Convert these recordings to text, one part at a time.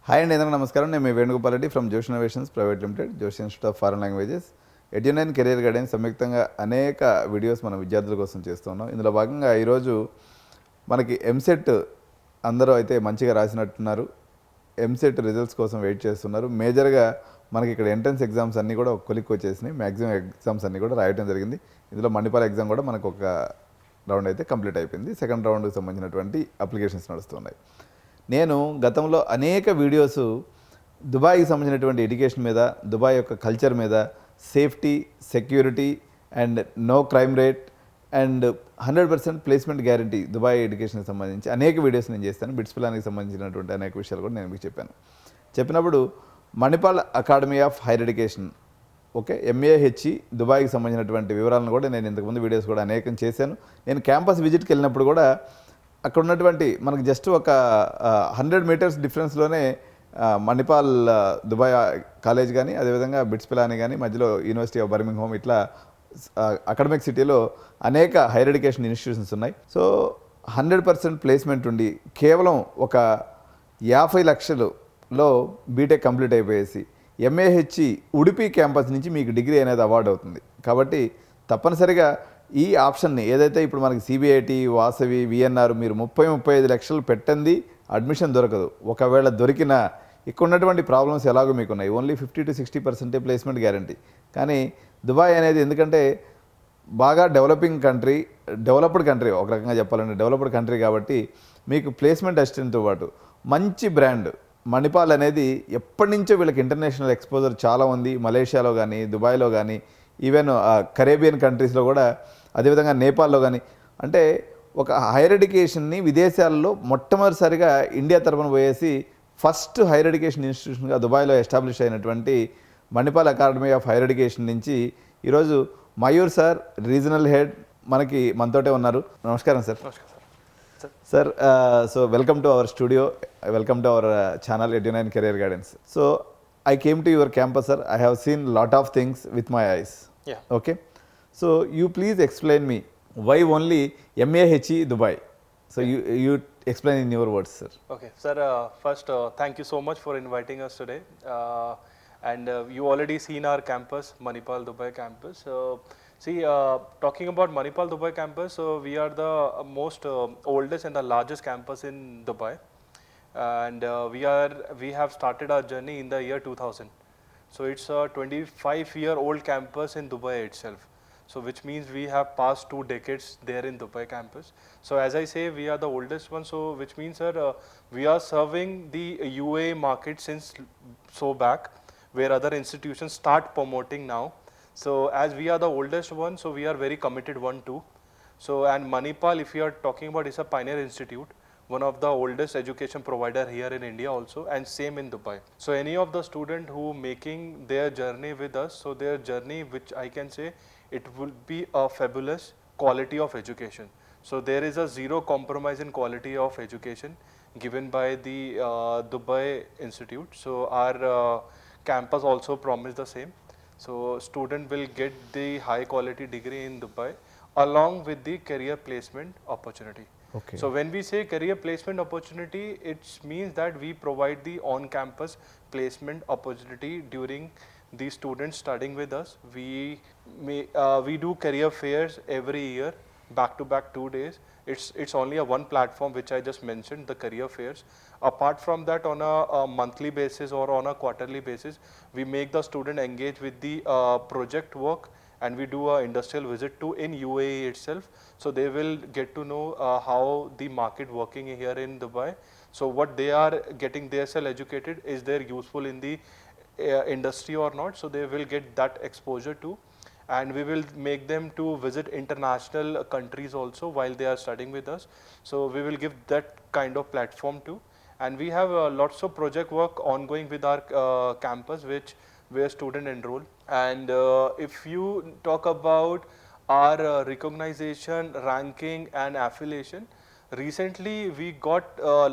Hi అండి, అందరికీ నమస్కారం. నేను మీ venugopal from Josh innovations private limited, Josh institute of foreign languages, Edunine career guidance సంయుక్తంగా అనేక వీడియోస్ మన విద్యార్థుల కోసం చేస్తున్నాం. ఇందులో భాగంగా ఈరోజు మనకి ఎంసెట్ అందరూ అయితే మంచిగా రాసినట్టున్నారు. ఎంసెట్ రిజల్ట్స్ కోసం వెయిట్ చేస్తున్నారు. మేజర్గా మనకి ఇక్కడ ఎంట్రన్స్ ఎగ్జామ్స్ అన్నీ కూడా ఒక కొలిక్కి వచ్చేసినాయి. మ్యాక్సిమం ఎగ్జామ్స్ అన్నీ కూడా రాయడం జరిగింది. ఇందులో మణిపాల్ ఎగ్జామ్ కూడా మనకు ఒక రౌండ్ అయితే కంప్లీట్ అయిపోయింది. సెకండ్ రౌండ్కి సంబంధించినటువంటి అప్లికేషన్స్ నడుస్తున్నాయి. నేను గతంలో అనేక వీడియోస్ దుబాయ్కి సంబంధించినటువంటి ఎడ్యుకేషన్ మీద, దుబాయ్ యొక్క కల్చర్ మీద, safety, security and no crime rate and 100% placement guarantee Dubai ఎడ్యుకేషన్కి సంబంధించి అనేక వీడియోస్ నేను చేస్తాను. బిట్స్ ప్లాన్కి సంబంధించినటువంటి అనేక విషయాలు కూడా నేను మీకు చెప్పినప్పుడు Manipal academy of higher education, okay, MAHE దుబాయ్కి సంబంధించినటువంటి వివరాలను కూడా నేను ఇంతకుముందు వీడియోస్ కూడా అనేకం చేశాను. నేను క్యాంపస్ విజిట్కి వెళ్ళినప్పుడు కూడా అక్కడ ఉన్నటువంటి మనకు జస్ట్ ఒక 100 మీటర్స్ డిఫరెన్స్లోనే మణిపాల్ దుబాయ్ కాలేజ్ కానీ, అదేవిధంగా బిట్స్ పిలాని కానీ, మధ్యలో యూనివర్సిటీ ఆఫ్ బర్మింగ్హామ్, ఇట్లా అకాడమిక్ సిటీలో అనేక హైయర్ ఎడ్యుకేషన్ ఇన్స్టిట్యూషన్స్ ఉన్నాయి. సో 100% ప్లేస్మెంట్ ఉండి కేవలం ఒక 50 లక్షలలో బీటెక్ కంప్లీట్ అయిపోయేసి MAHE ఉడిపి క్యాంపస్ నుంచి మీకు డిగ్రీ అనేది అవార్డు అవుతుంది. కాబట్టి తప్పనిసరిగా ఈ ఆప్షన్ని ఏదైతే ఇప్పుడు మనకి CBIT, వాసవి, VNR మీరు 30-35 లక్షలు పెట్టండి, అడ్మిషన్ దొరకదు. ఒకవేళ దొరికినా ఇక్కడ ఉన్నటువంటి ప్రాబ్లమ్స్ ఎలాగో మీకు ఉన్నాయి. Only 50-60% placement guarantee. కానీ దుబాయ్ అనేది ఎందుకంటే బాగా డెవలప్డ్ కంట్రీ ఒక రకంగా చెప్పాలంటే డెవలప్డ్ కంట్రీ కాబట్టి మీకు ప్లేస్మెంట్ అసిస్టెంట్తో పాటు మంచి బ్రాండ్ మణిపాల్ అనేది ఎప్పటి నుంచో వీళ్ళకి ఇంటర్నేషనల్ ఎక్స్పోజర్ చాలా ఉంది. మలేషియాలో కానీ, దుబాయ్లో కానీ, ఈవెన్ కరేబియన్ కంట్రీస్లో కూడా, అదేవిధంగా నేపాల్లో కానీ, అంటే ఒక హైయర్ ఎడ్యుకేషన్ని విదేశాల్లో మొట్టమొదటిసారిగా ఇండియా తరఫున పోయేసి ఫస్ట్ హైయర్ ఎడ్యుకేషన్ ఇన్స్టిట్యూషన్గా దుబాయ్లో ఎస్టాబ్లిష్ అయినటువంటి Manipal academy of higher education నుంచి ఈరోజు మయూర్ సార్, రీజనల్ హెడ్ మనతోటే ఉన్నారు. నమస్కారం sir. Sir, so welcome to our studio, welcome to our channel Edunine career guidance. So I came to your campus, sir. I have seen lot of things with my eyes. Yeah. Okay. So you please explain me why only MAHE Dubai. So you explain in your words, sir. Okay, sir. First, thank you so much for inviting us today. And you already seen our campus, Manipal Dubai campus. See, talking about Manipal Dubai campus, so we are the most oldest and the largest campus in Dubai. And we have started our journey in the year 2000. So it's a 25-year-old campus in Dubai itself. So which means we have passed 2 decades there in Dubai campus. So as I say, we are the oldest one. So which means, sir, we are serving the UAE market since so back, where other institutions start promoting now. So as we are the oldest one, so we are very committed one too. So and Manipal, if you are talking about, is a pioneer institute, one of the oldest education provider here in India also, and same in Dubai. So any of the student who making their journey with us, so their journey, which I can say, it will be a fabulous quality of education. So there is a zero compromise in quality of education given by the Dubai Institute. So our campus also promise the same. So student will get the high quality degree in Dubai along with the career placement opportunity. Okay. So when we say career placement opportunity, it means that we provide the on-campus placement opportunity during the students studying with us. We do career fairs every year, back-to-back 2 days. It's only a one platform which I just mentioned, the career fairs. Apart from that, on a monthly basis or on a quarterly basis, we make the student engage with the project work, and we do a industrial visit too in UAE itself. So they will get to know how the market working here in Dubai. So what they are getting themselves educated, is they useful in the industry or not. So they will get that exposure too. And we will make them to visit international countries also while they are studying with us. So we will give that kind of platform too. And we have lots of project work ongoing with our campus, where student enroll. And if you talk about our recognition, ranking and affiliation, recently we got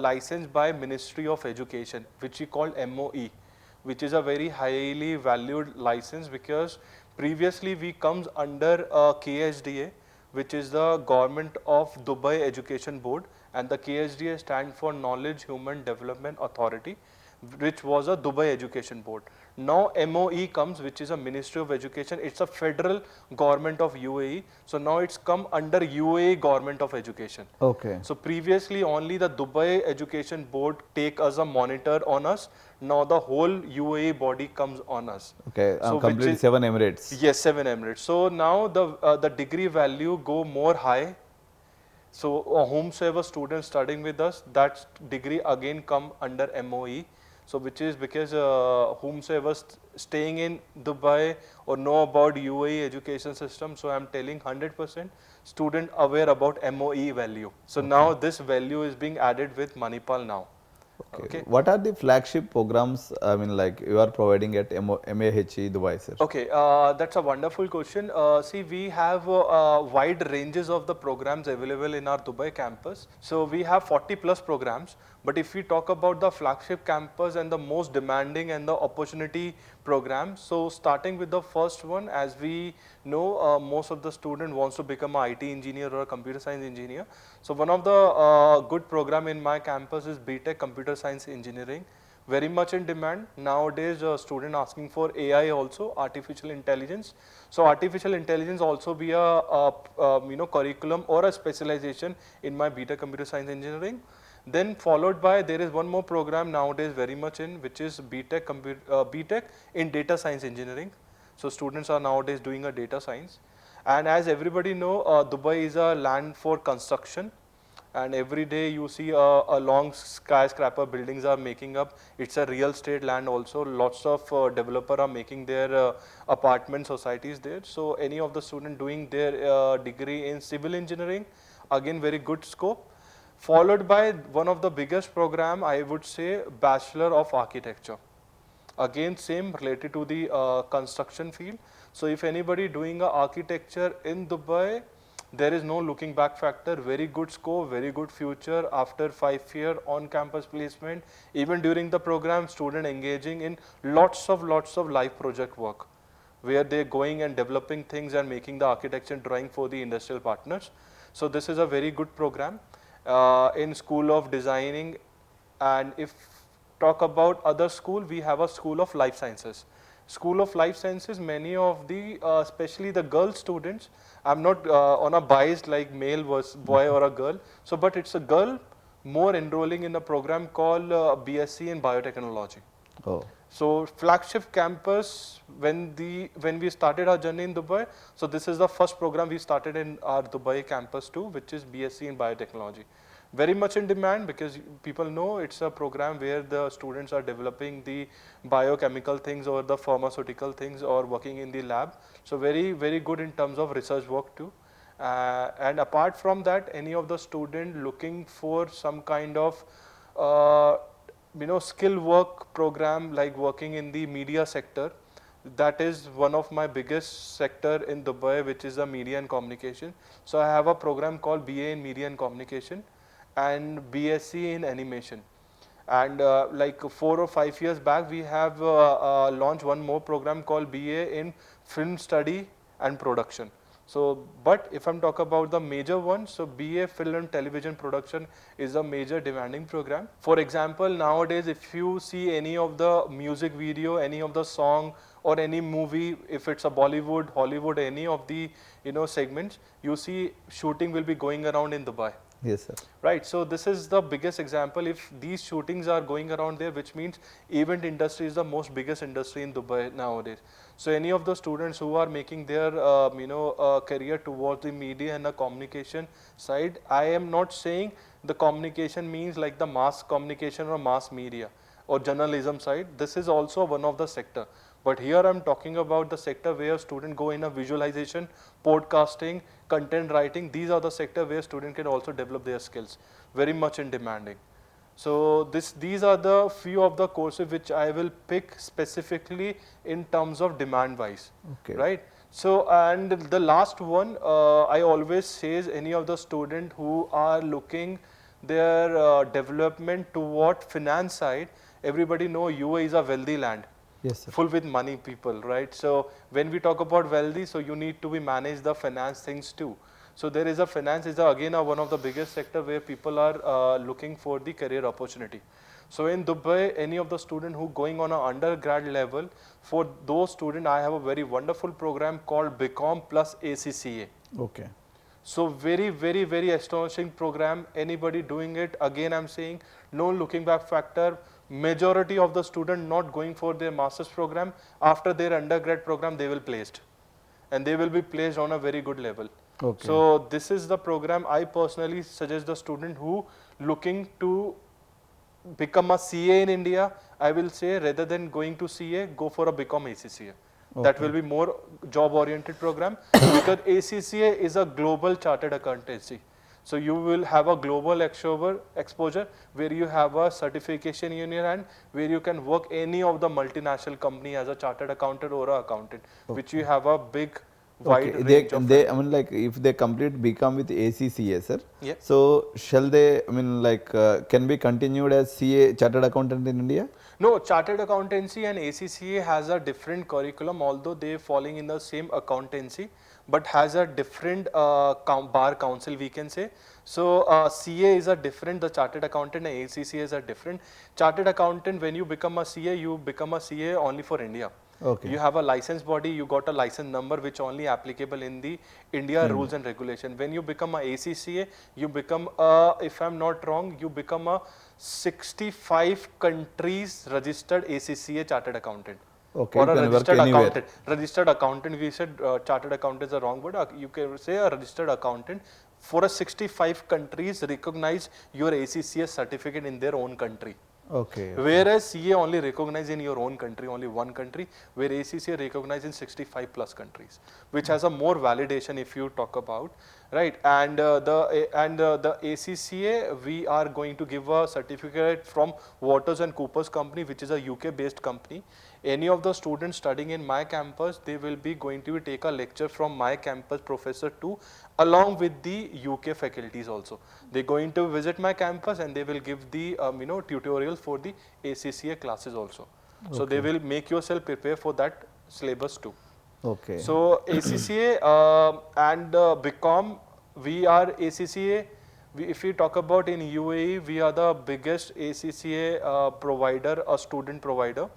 licensed by Ministry of Education, which we called MOE, which is a very highly valued license, because previously we comes under KHDA, which is the Government of Dubai Education Board, and the KHDA stand for Knowledge Human Development Authority, which was a Dubai Education Board. Now MOE comes, which is a Ministry of Education. It's a federal government of UAE. So now it's come under UAE Government of Education. Okay. So previously only the Dubai Education Board take as a monitor on us. Now the whole UAE body comes on us. Okay. So which Complete is- 7 Emirates. Yes, 7 Emirates. So now the degree value go more high. So whomsoever student studying with us, that degree again come under MOE. So which is because whomsoever staying in Dubai or know about UAE education system, so I'm telling 100% student aware about MOE value. So now this value is being added with Manipal now. Okay. What are the flagship programs, I mean, like you are providing at MAHE Dubai, sir? Okay, that's a wonderful question. See, we have wide ranges of the programs available in our Dubai campus. So we have 40 plus programs. But if we talk about the flagship campus and the most demanding and the opportunity programs, so starting with the first one, as we know, most of the student wants to become an IT engineer or a computer science engineer. So one of the good program in my campus is BTech Computer Science Engineering. Very much in demand nowadays. Student asking for AI also, artificial intelligence. So artificial intelligence also be a curriculum or a specialization in my BTech Computer Science Engineering. Then followed by, there is one more program nowadays very much in, which is BTech in Data Science Engineering. So students are nowadays doing a data science. And as everybody know, Dubai is a land for construction. And every day you see a long skyscraper buildings are making up. It's a real estate land also. Lots of developer are making their apartment societies there. So any of the student doing their degree in civil engineering, again very good scope. Followed by one of the biggest program, I would say Bachelor of Architecture. Again same related to the construction field. So if anybody doing architecture in Dubai, there is no looking back factor, very good scope, very good future after 5-year on-campus placement. Even during the program, student engaging in lots of live project work, where they're going and developing things and making the architecture drawing for the industrial partners. So this is a very good program in School of Designing. And if talk about other school, we have a School of Life Sciences. School of Life Sciences, many of the, especially the girl students, I'm not on a bias like male was boy or a girl. So, but it's a girl more enrolling in a program called BSc in Biotechnology. Oh. So flagship campus, when we started our journey in Dubai, so this is the first program we started in our Dubai campus too, which is BSc in Biotechnology. Very much in demand because people know it's a program where the students are developing the biochemical things or the pharmaceutical things or working in the lab. So very good in terms of research work too. And apart from that, any of the student looking for some kind of skill work program like working in the media sector, that is one of my biggest sector in Dubai, which is the media and communication. So I have a program called BA in Media and Communication and BSc in Animation. And like 4 or 5 years back, we have launched one more program called BA in Film Study and Production. So, but if I'm talking about the major one, so BA Film and Television Production is a major demanding program. For example, nowadays, if you see any of the music video, any of the song or any movie, if it's a Bollywood, Hollywood, any of the segments, you see shooting will be going around in Dubai. Yes, sir. Right. So this is the biggest example. If these shootings are going around there, which means event industry is the most biggest industry in Dubai nowadays. So any of the students who are making their career towards the media and the communication side, I am not saying the communication means like the mass communication or mass media or journalism side. This is also one of the sector. But here I'm talking about the sector where students go in a visualization, podcasting, content writing. These are the sector where students can also develop their skills. Very much in demanding. So these are the few of the courses which I will pick specifically in terms of demand wise. Okay. Right. So and the last one, I always says any of the student who are looking their development toward finance side. Everybody know UAE is a wealthy land. Yes, sir. Full with money people, right? So when we talk about wealthy, so you need to be manage the finance things too. So there is a finance is again one of the biggest sector where people are looking for the career opportunity. So in Dubai, any of the student who going on an undergrad level, for those students, I have a very wonderful program called BCom plus ACCA. Okay. So very, very, very astonishing program. Anybody doing it, again I'm saying, no looking back factor. Majority of the student not going for their master's program. After their undergrad program, they will placed. And they will be placed on a very good level. Okay. So this is the program I personally suggest the student who looking to become a CA in India, I will say rather than going to CA, go for a BCom ACCA. That will be more job oriented program because ACCA is a global chartered accountancy. So you will have a global exposure where you have a certification in your hand, where you can work any of the multinational company as a chartered accountant or a accountant, which you have a big wide range of. They, I mean, like if they complete BCom with ACCA, sir. Yeah. So shall they? I mean, like, can be continued as CA chartered accountant in India? No, chartered accountancy and ACCA has a different curriculum, although they falling in the same accountancy, but has a different bar council, we can say. So CA is a different, the chartered accountant and ACCA is a different. Chartered accountant, when you become a CA, you become a CA only for India. Okay. You have a license body, you got a license number which only applicable in the India rules and regulation. When you become a ACCA, you become a, if I'm not wrong, you become a 65 countries registered ACCA chartered accountant. Okay, Or you a can work registered anywhere. accountant. Registered accountant, we said chartered accountant is a wrong word. You can say a registered accountant. For a 65 countries recognize your ACCA certificate in their own country. Okay. Whereas CA only recognized in your own country, only one country, where ACCA recognized in 65 plus countries, which has a more validation if you talk about, right? And the ACCA, we are going to give a certificate from Waters and Coopers company, which is a UK based company. Any of the students studying in my campus, they will be going to take a lecture from my campus professor too, along with the UK faculties also. They're going to visit my campus and they will give the tutorials for the ACCA classes also. So they will make yourself prepare for that syllabus too. Okay. So ACCA and BCom, we are ACCA. If we talk about in UAE, we are the biggest ACCA provider, a student provider.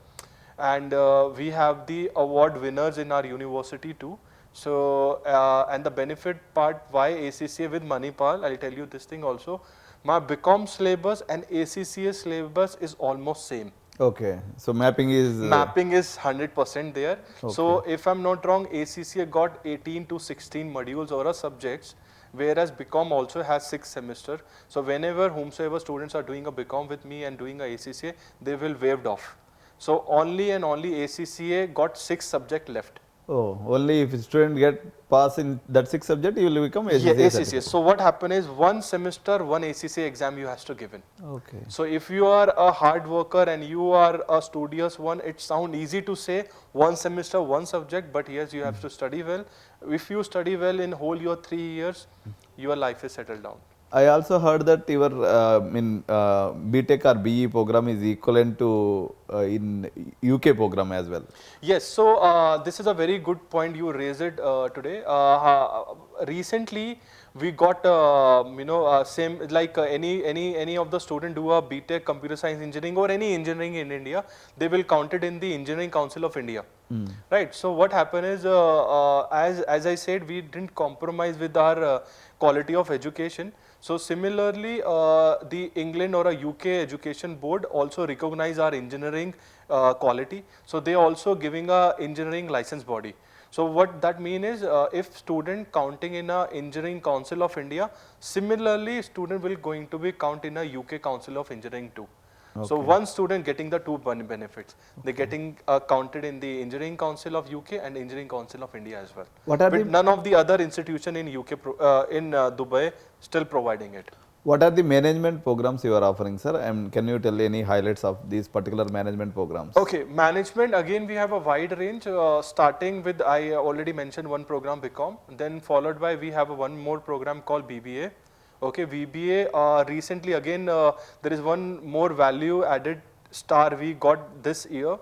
And we have the award winners in our university too. So, and the benefit part why ACCA with Manipal, I'll tell you this thing also. My BCom syllabus and ACCA syllabus is almost same. Okay. So mapping is 100% there. So if I'm not wrong, ACCA got 18 to 16 modules or subjects, whereas BCom also has 6 semesters. So whenever whomsoever students are doing a BCom with me and doing a ACCA, they will waived off. So only and only ACCA got 6 subjects left. Oh, only if a student get pass in that 6 subject, you will become ACCA. Yeah, ACCA. certificate. So what happen is one semester, one ACCA exam you has to give in. Okay. So if you are a hard worker and you are a studious one, it sound easy to say one semester, one subject, but yes, you have to study well. If you study well in whole your 3 years, your life is settled down. I also heard that your BTech or BE program is equivalent to in UK program as well. Yes, so this is a very good point you raised it today. Recently, we got same like any of the student do a BTech computer science engineering or any engineering in India, they will count it in the Engineering Council of India. Right. So what happened is, as I said, we didn't compromise with our quality of education. So similarly, the England or a UK education board also recognize our engineering quality. So they also giving a engineering license body. So what that mean is, if student counting in a Engineering Council of India, similarly student will going to be count in a UK Council of Engineering too. Okay. So one student getting the two benefits. They're getting counted in the Engineering Council of UK and Engineering Council of India as well. What are but none of the other institution in UK in Dubai still providing it. What are the management programs you are offering, sir? And can you tell any highlights of these particular management programs? Okay, management, again we have a wide range, starting with, I already mentioned one program BCom, then followed by we have one more program called BBA. Okay, VBA, recently again there is one more value added star we got this year.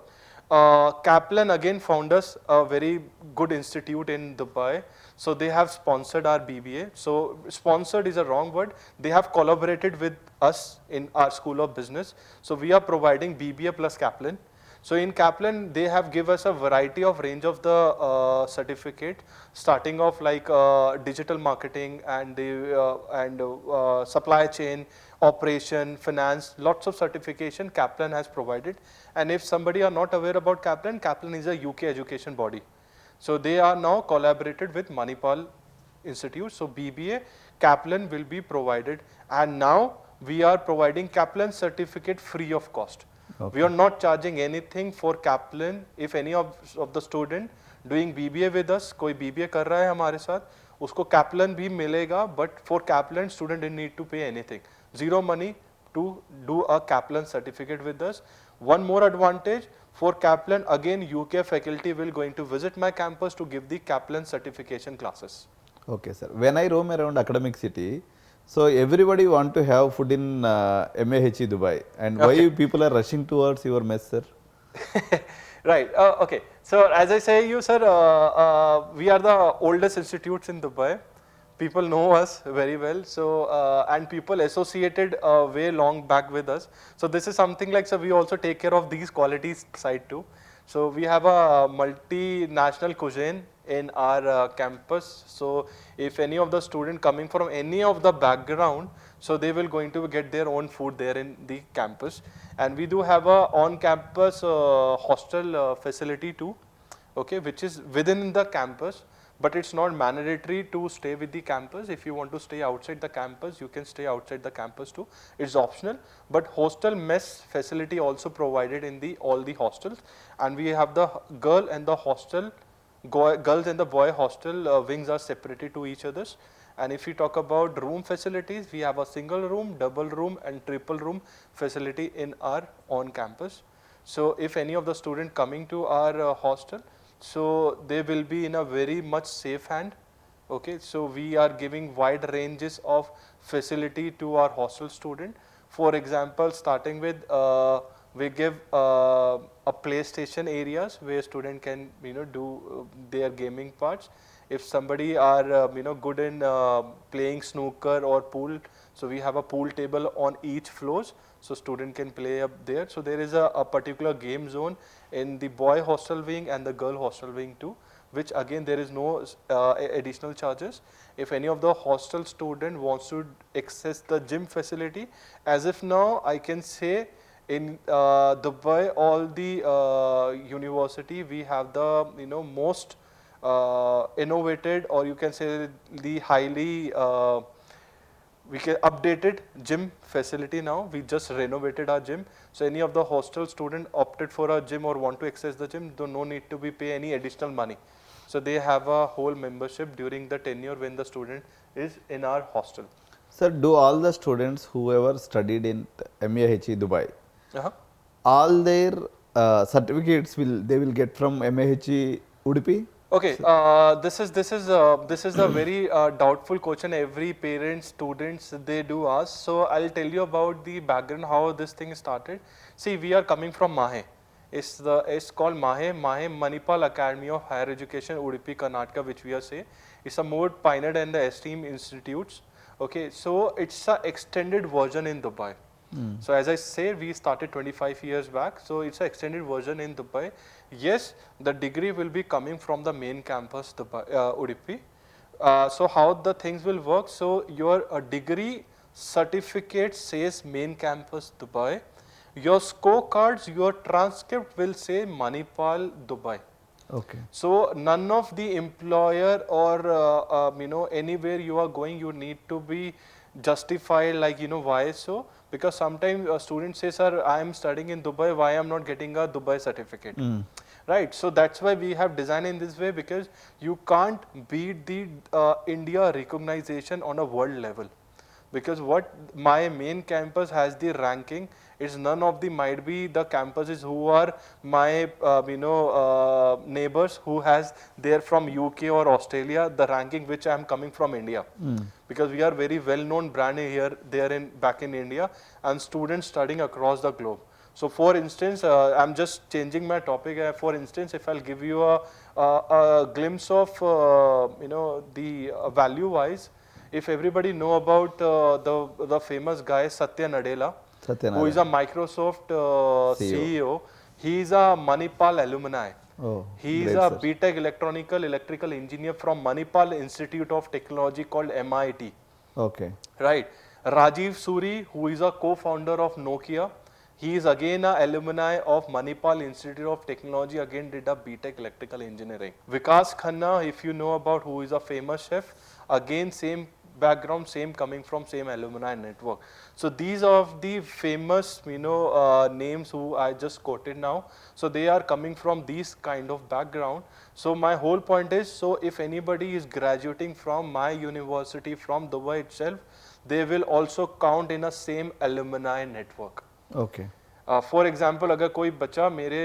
Kaplan again found us a very good institute in Dubai. So they have sponsored our BBA. So sponsored is a wrong word. They have collaborated with us in our School of Business. So we are providing BBA plus Kaplan. So in Kaplan, they have give us a variety of range of the certificate, starting off like digital marketing and supply chain, operation, finance, lots of certification Kaplan has provided. And if somebody are not aware about Kaplan, Kaplan is a UK education body. So they are now collaborated with Manipal Institute. So BBA, Kaplan will be provided, and now we are providing Kaplan certificate free of cost. Okay. We are not charging anything for Kaplan. If any of the student doing BBA with us, कोई BBA कर रहा है हमारे साथ, उसको Kaplan भी मिलेगा, but for Kaplan student didn't need to pay anything. Zero money to do a Kaplan certificate with us. One more advantage, for Kaplan, again UK faculty will going to visit my campus to give the Kaplan certification classes. Okay, sir. When I roam around academic city, so everybody want to have food in MAHE Dubai, and why people are rushing towards your mess, sir? Right. Okay. So as I say you, sir, we are the oldest institutes in Dubai. People know us very well. So and people associated way long back with us. So this is something like, so we also take care of these qualities side too. So we have a multinational cuisine in our campus. So if any of the student coming from any of the background, so they will going to get their own food there in the campus. And we do have a on-campus hostel facility too, okay, which is within the campus, but it's not mandatory to stay with the campus. If you want to stay outside the campus, you can stay outside the campus too. It's optional, but hostel mess facility also provided in the all the hostels, and we have the girl and the hostel, girls and the boy hostel wings are separated to each others. And if we talk about room facilities, we have a single room, double room and triple room facility in our on campus. So if any of the student coming to our hostel, so they will be in a very much safe hand. Okay, so we are giving wide ranges of facility to our hostel student. For example, starting with we give a PlayStation areas where student can do their gaming parts. If somebody are good in playing snooker or pool, so we have a pool table on each floors, so student can play up there. So there is a particular game zone in the boy hostel wing and the girl hostel wing too, which again there is no additional charges. If any of the hostel student wants to access the gym facility, as if now I can say in Dubai, all the university, we have the most innovated, or you can say the highly we can updated gym facility now. We just renovated our gym. So any of the hostel student opted for a gym or want to access the gym, no need to be pay any additional money. So they have a whole membership during the tenure when the student is in our hostel. Sir, do all the students whoever studied in MAHE Dubai, all their certificates they will get from MAHE Udupi? Okay, this is a very doubtful question. Every parent, students, they do ask. So I'll tell you about the background how this thing started. See, we are coming from MAHE. It's called MAHE Manipal Academy of Higher Education, Udupi, Karnataka, which we are saying. It's a more pioneered and the esteemed institutes. Okay, so it's a extended version in Dubai. So as I said, we started 25 years back. So it's an extended version in Dubai. Yes, the degree will be coming from the main campus, Dubai, Udupi. So how the things will work? So your degree certificate says main campus, Dubai. Your scorecards, your transcript will say Manipal, Dubai. Okay. So none of the employer or anywhere you are going, you need to be justified like why so, because sometimes a student says, sir, I am studying in Dubai, why I am not getting a Dubai certificate? Right, so that's why we have designed in this way, because you can't beat the India recognition on a world level. Because what my main campus has the ranking is none of the might be the campuses who are my neighbors who has they're from UK or Australia, the ranking which I am coming from India. Because we are very well known brand here there in back in India, and students studying across the globe. So for instance, I'm just changing my topic. For instance, if I'll give you a glimpse of the value wise. If everybody know about the famous guy Satya Nadella, who is a Satyanarayana. Microsoft CEO. CEO, he is a Manipal alumni. Oh, He is great, a sir. BTech electrical engineer from Manipal Institute of Technology called MIT. Okay. Right. Rajiv Suri, who is a co-founder of Nokia, he is again a alumni of Manipal Institute of Technology, again did a BTech electrical engineering. Vikas Khanna, if you know about, who is a famous chef, again same background, same coming from same alumni network. So these are the famous, names who I just quoted now. So they are coming from these kind of background. So my whole point is, so if anybody is graduating from my university from Dubai itself, they will also count in a same alumni network. Okay. For example अगर कोई बच्चा मेरे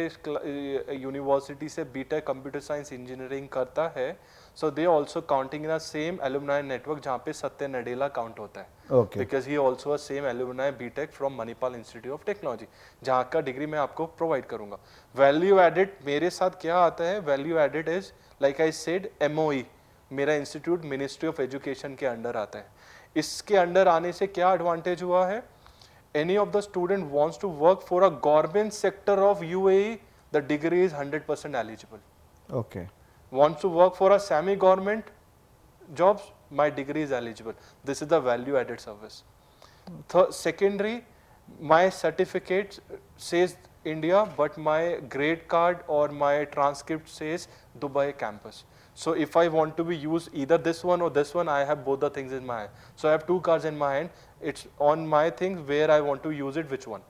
university से BTech computer science engineering करता है, so they also counting in same alumni network जहाँ पे Satya Nadella count होता है, Okay. Because he also same alumni B Tech from Manipal institute of technology, जहाँ का डिग्री मैं आपको प्रोवाइड करूंगा. वैल्यू एडिड मेरे साथ क्या आता है? Value added is like I said MOE, मेरा इंस्टीट्यूट मिनिस्ट्री ऑफ एजुकेशन के अंडर आता है. इसके अंडर आने से क्या एडवांटेज हुआ है? Any of the student wants to work for a government sector of UAE, the degree is 100% eligible. Okay. Wants to work for a semi-government jobs, my degree is eligible. This is the value added service. Secondary, my certificate says India, but my grade card or my transcript says Dubai campus. So if I want to be used either this one or this one, I have both the things in my hand. So I have two cards in my hand. It's on my things where I want to use it, which one.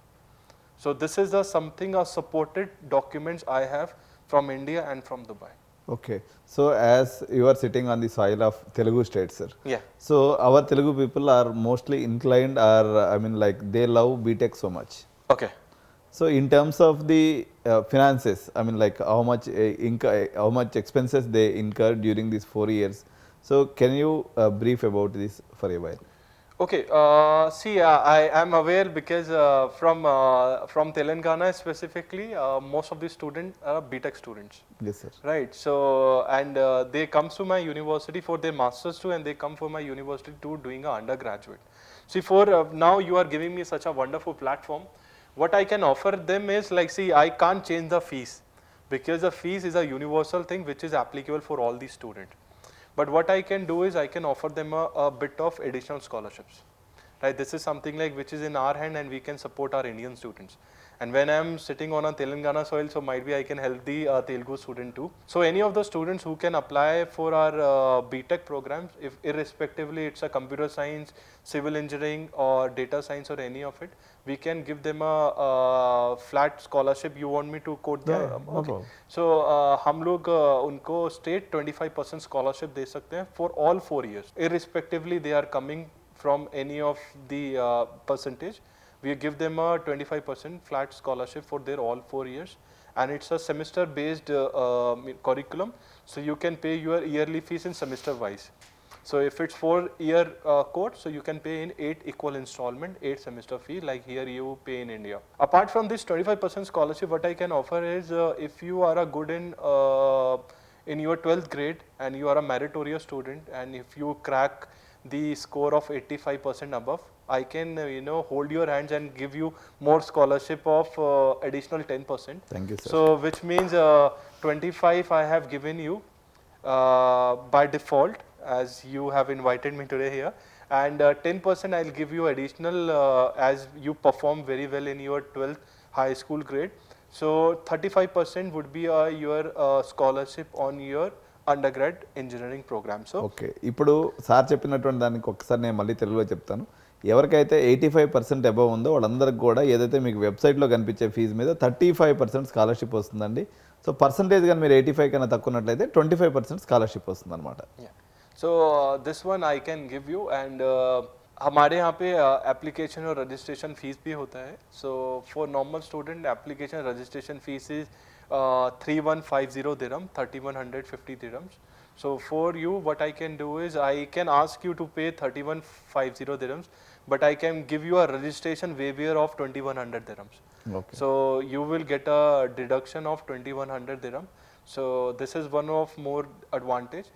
So this is the something supported documents I have from India and from Dubai. Okay. So as you are sitting on the soil of Telugu state, sir. Yeah. So our Telugu people are mostly inclined, or I mean, like they love BTech so much. Okay. So in terms of the finances, I mean, like how much how much expenses they incur during these 4 years. So can you brief about this for a while? Okay, see, I am aware because from Telangana specifically, most of the students are BTech students, Yes, sir. right? So, and they come to my university for their masters too, and they come for my university too doing a undergraduate. See, for now you are giving me such a wonderful platform. What I can offer them is like, see, I can't change the fees because the fees is a universal thing which is applicable for all these students. But what I can do is I can offer them a bit of additional scholarships. Right? This is something like which is in our hand and we can support our Indian students. And when I'm sitting on a Telangana soil, so might be I can help the Telugu student too. So any of the students who can apply for our BTech programs, if irrespectively it's a computer science, civil engineering or data science or any of it, we can give them a flat scholarship. You want me to quote the? Yeah, no problem. So हम लोग उनको state 25% scholarship दे सकते हैं for all 4 years. Irrespectively they are coming from any of the percentage. We give them a 25% flat scholarship for their all 4 years, and it's a semester based curriculum, so you can pay your yearly fees in semester wise. So if it's 4-year course, so you can pay in 8 equal installment, 8 semester fee like here you pay in India. Apart from this 25% scholarship, what I can offer is if you are a good in your 12th grade and you are a meritorious student, and if you crack the score of 85% above, I can hold your hands and give you more scholarship of additional 10%. Thank you, sir. So which means 25 I have given you by default as you have invited me today here, and 10% I'll give you additional as you perform very well in your 12th high school grade. So 35% would be your scholarship on your undergrad engineering programs. Okay, ఇప్పుడు sir చెప్పినటువంటి దానికి ఒకసారి నేను మళ్ళీ తెలుగులో చెప్తాను. ఎవరికైతే 85% above ఉందో వాళ్ళందరికీ కూడా ఏదైతే మీకు వెబ్సైట్లో కనిపించే ఫీజు మీద 35% స్కాలర్షిప్ వస్తుందండి. సో పర్సంటేజ్ కానీ మీరు 85 కన్నా తక్కువ ఉన్నట్లయితే 25% స్కాలర్షిప్ వస్తుంది అనమాట. So this one I can give you, and हमारे यहाँ पे एप्लीकेशन और रजिस्ट्रेशन फीस भी होता है. So for normal student application registration fees is 3150 dirham, 3150 dirhams. So for you what I can do is I can ask you to pay 3150 dirhams, but I can give you a registration waiver of 2100 dirhams. Okay. So you will get a deduction of 2100 dirham. So this is one of more advantage.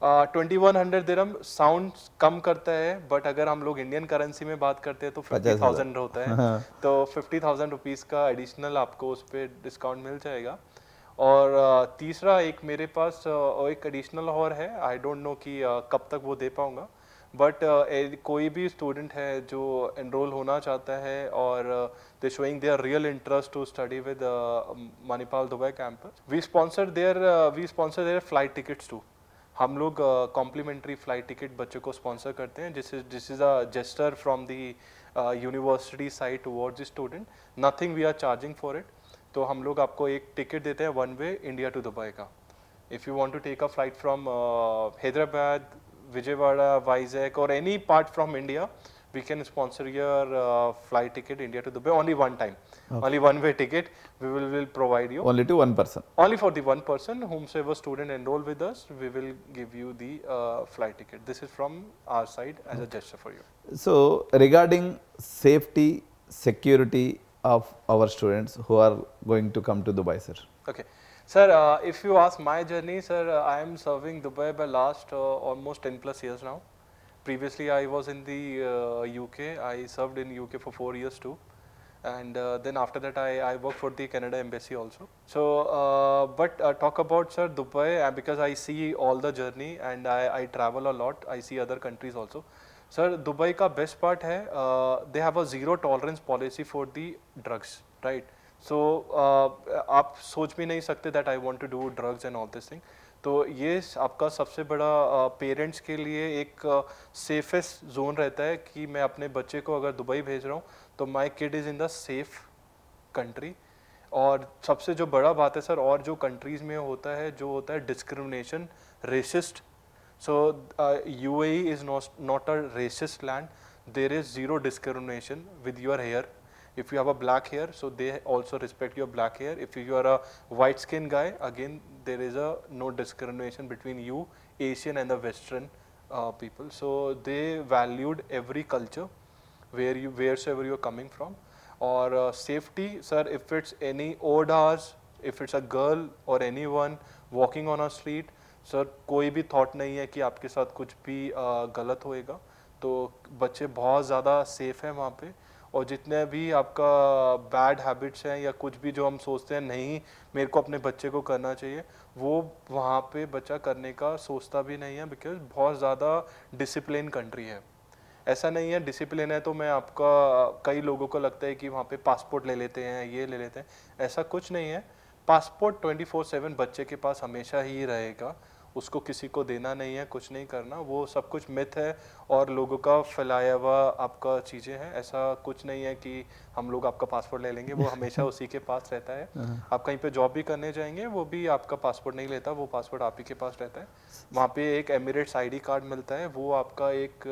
2100 दिरहम साउंड कम करता है, but अगर हम लोग Indian currency में बात करते हैं तो 50,000 होता है, तो 50,000 रुपीज़ का एडिशनल आपको उस पर डिस्काउंट मिल जाएगा। और तीसरा एक मेरे पास एक एडिशनल और है, आई डोंट नो कि कब तक वो दे पाऊंगा, बट कोई भी स्टूडेंट है जो एनरोल होना चाहता है और they showing their real interest to study with Manipal Dubai campus, we sponsor their flight tickets too. हम लोग कॉम्प्लीमेंट्री फ्लाइट टिकट बच्चों को स्पॉन्सर करते हैं, this is a gesture from the university side towards the student, nothing we are charging for it. तो हम लोग आपको एक टिकट देते हैं one way India to Dubai का। If you want to take a flight from Hyderabad, Vijayawada, Vizag और any part from India, we can sponsor your flight ticket India to Dubai only one time. Okay. Only one way ticket we will provide you. Only to one person. Only for the one person, whomsoever student enroll with us, we will give you the flight ticket. This is from our side as a gesture for you. So regarding safety, security of our students who are going to come to Dubai, sir. Okay. Sir, if you ask my journey, sir, I am serving Dubai by last almost 10 plus years now. Previously, I was in the UK. I served in UK for 4 years too, and then after that, I worked for the Canada Embassy also. So, but talk about sir Dubai, because I see all the journey and I travel a lot. I see other countries also. Sir, Dubai का best part है, they have a zero tolerance policy for the drugs, right? So, आप सोच भी नहीं सकते that I want to do drugs and all this thing. तो ये आपका सबसे बड़ा पेरेंट्स के लिए एक सेफेस्ट जोन रहता है कि मैं अपने बच्चे को अगर दुबई भेज रहा हूँ तो my kid is in the safe country. और सबसे जो बड़ा बात है सर, और जो कंट्रीज़ में होता है जो होता है discrimination, racist. So UAE is not a racist land, there is zero discrimination with your hair. If you have a black hair, so they also respect your black hair. If you are a white skin guy, again there is no discrimination between you, Asian and the Western people. So they valued every culture wheresoever you are coming from. Or safety, sir, if it's any odd hours, if it's a girl or anyone walking on a street, sir, कोई भी thought नहीं है कि आपके साथ कुछ भी गलत होएगा। तो बच्चे बहुत ज़्यादा सेफ हैं वहाँ पे। और जितने भी आपका बैड हैबिट्स हैं या कुछ भी जो हम सोचते हैं नहीं मेरे को अपने बच्चे को करना चाहिए, वो वहाँ पे बच्चा करने का सोचता भी नहीं है, बिकॉज बहुत ज़्यादा डिसिप्लिन कंट्री है। ऐसा नहीं है डिसिप्लिन है तो मैं आपका, कई लोगों को लगता है कि वहाँ पे पासपोर्ट ले लेते हैं, ये ले लेते हैं, ऐसा कुछ नहीं है। पासपोर्ट 24/7 बच्चे के पास हमेशा ही रहेगा, उसको किसी को देना नहीं है, कुछ नहीं करना, वो सब कुछ मिथ है और लोगों का फैलाया हुआ आपका चीज़ें हैं। ऐसा कुछ नहीं है कि हम लोग आपका पासपोर्ट ले लेंगे, वो हमेशा उसी के पास रहता है। आप कहीं पे जॉब भी करने जाएंगे वो भी आपका पासपोर्ट नहीं लेता, वो पासपोर्ट आप ही के पास रहता है। वहाँ पे एक एमिरेट्स ID कार्ड मिलता है, वो आपका एक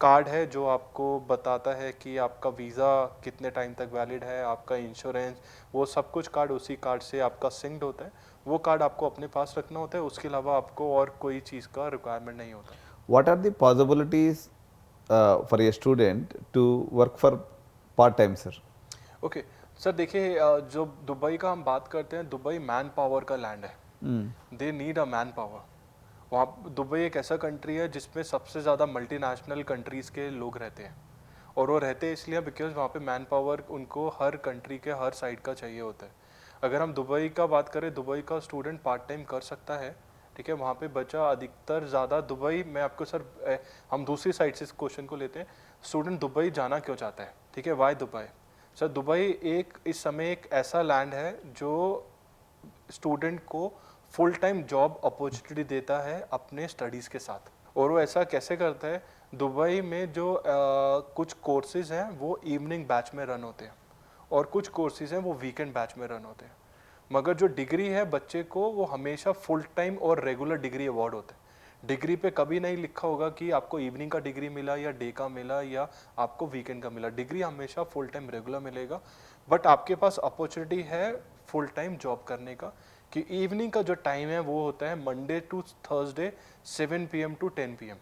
कार्ड है जो आपको बताता है कि आपका वीज़ा कितने टाइम तक वैलिड है, आपका इंश्योरेंस, वो सब कुछ कार्ड उसी कार्ड से आपका सिंक्ड होता है। वो कार्ड आपको अपने पास रखना होता है, उसके अलावा आपको और कोई चीज़ का रिक्वायरमेंट नहीं होता। What are the possibilities for a student to work for part time, sir? Okay sir, देखिए जो दुबई का हम बात करते हैं, दुबई मैन पावर का लैंड है, they need a man power. वहाँ दुबई एक ऐसा कंट्री है जिसमें सबसे ज़्यादा मल्टीनेशनल कंट्रीज़ के लोग रहते हैं, और वो रहते हैं इसलिए बिकॉज वहाँ पे मैन पावर उनको हर कंट्री के हर साइड का चाहिए होता है। अगर हम दुबई का बात करें, दुबई का स्टूडेंट पार्ट टाइम कर सकता है, ठीक है। वहाँ पे बच्चा अधिकतर ज़्यादा दुबई, मैं आपको सर हम दूसरी साइड से इस क्वेश्चन को लेते हैं, स्टूडेंट दुबई जाना क्यों चाहता है, ठीक है, वाई दुबई? सर दुबई एक इस समय एक ऐसा लैंड है जो स्टूडेंट को फुल टाइम जॉब अपॉर्चुनिटी देता है अपने स्टडीज़ के साथ। और वो ऐसा कैसे करता है, दुबई में जो कुछ कोर्सेज हैं वो इवनिंग बैच में रन होते हैं और कुछ कोर्सेज हैं वो वीकेंड बैच में रन होते हैं, मगर जो डिग्री है बच्चे को वो हमेशा फुल टाइम और रेगुलर डिग्री अवार्ड होते हैं। डिग्री पे कभी नहीं लिखा होगा कि आपको इवनिंग का डिग्री मिला या डे का मिला या आपको वीकेंड का मिला, डिग्री हमेशा फुल टाइम रेगुलर मिलेगा। बट आपके पास अपॉर्चुनिटी है फुल टाइम जॉब करने का, कि इवनिंग का जो टाइम है वो होता है Monday to Thursday 7 PM to 10 PM।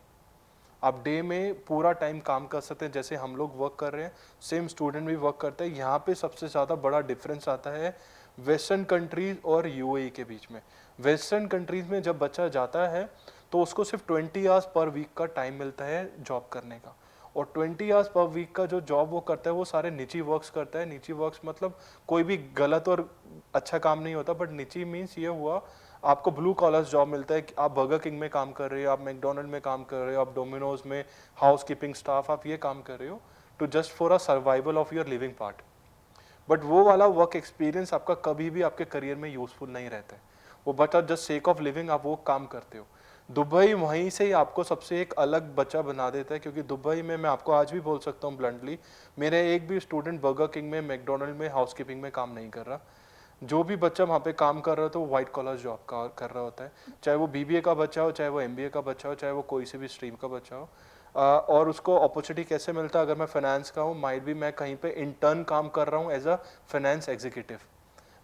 आप डे में पूरा टाइम काम कर सकते हैं, जैसे हम लोग वर्क कर रहे हैं, सेम स्टूडेंट भी वर्क करते हैं। यहाँ पे सबसे ज़्यादा बड़ा डिफरेंस आता है वेस्टर्न कंट्रीज और यूएई के बीच में। वेस्टर्न कंट्रीज में जब बच्चा जाता है तो उसको सिर्फ 20 आवर्स पर वीक का टाइम मिलता है जॉब करने का, और 20 आवर्स पर वीक का जो जॉब वो करता है वो सारे निजी वर्क्स करता है। निजी वर्क्स मतलब कोई भी गलत और अच्छा काम नहीं होता, बट निजी मीन्स ये हुआ आपको ब्लू कॉलर जॉब मिलता है कि आप बर्गर किंग में काम कर रहे हो, आप मैकडोनल्ड में काम कर रहे हो, आप डोमिनोज में हाउस कीपिंग स्टाफ, आप ये काम कर रहे हो to just for a survival of your living part. But वो वाला वर्क एक्सपीरियंस आपका कभी भी आपके करियर में यूजफुल नहीं रहता है, वो but just sake of living आप वो काम करते हो। दुबई वहीं से ही आपको सबसे एक अलग बच्चा बना देता है, क्योंकि दुबई में मैं आपको आज भी बोल सकता हूँ ब्लंटली, मेरे एक भी स्टूडेंट बर्गर किंग में, मैकडोनल्ड में हाउसकीपिंग में काम नहीं कर रहा। जो भी बच्चा वहाँ पे काम कर रहा होता है वो व्हाइट कॉलर जॉब का कर रहा होता है, चाहे वो बीबीए का बच्चा हो, चाहे वो एमबीए का बच्चा हो, चाहे वो कोई से भी स्ट्रीम का बच्चा हो। और उसको अपॉर्चुनिटी कैसे मिलता है, अगर मैं फाइनेंस का हूँ, माइट भी मैं कहीं पे इंटर्न काम कर रहा हूँ एज अ फाइनेंस एग्जीक्यूटिव।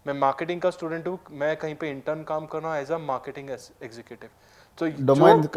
मैं मार्केटिंग का स्टूडेंट हूँ, मैं कहीं पे इंटर्न काम कर रहा हूँ एज अ मार्केटिंग एग्जीक्यूटिव। तो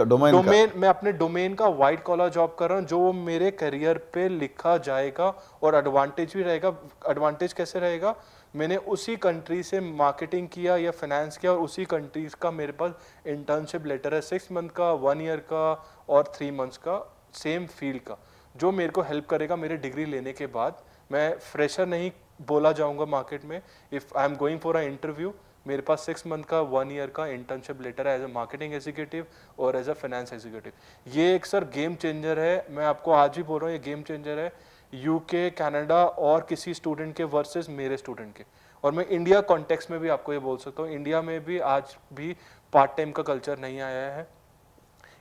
डोमेन मैं अपने डोमेन का व्हाइट कॉलर जॉब कर रहा हूँ, जो मेरे करियर पे लिखा जाएगा और एडवांटेज भी रहेगा। एडवांटेज कैसे रहेगा, मैंने उसी कंट्री से मार्केटिंग किया या फाइनेंस किया और उसी कंट्रीज का मेरे पास इंटर्नशिप लेटर है 6 मंथ का, 1 ईयर का और 3 मंथ्स का, सेम फील्ड का, जो मेरे को हेल्प करेगा मेरे डिग्री लेने के बाद। मैं फ्रेशर नहीं बोला जाऊंगा मार्केट में। If I am going for a interview, मेरे पास 6 मंथ का, 1 ईयर का इंटर्नशिप लेटर है एज अ मार्केटिंग एग्जीक्यूटिव और एज अ फाइनेंस एग्जीक्यूटिव। ये एक सर गेम चेंजर है, मैं आपको आज भी बोल रहा हूँ, ये गेम चेंजर है यूके, कनाडा और किसी स्टूडेंट के वर्सेस मेरे स्टूडेंट के। और मैं इंडिया कॉन्टेक्स्ट में भी आपको ये बोल सकता हूँ, इंडिया में भी आज भी पार्ट टाइम का कल्चर नहीं आया है।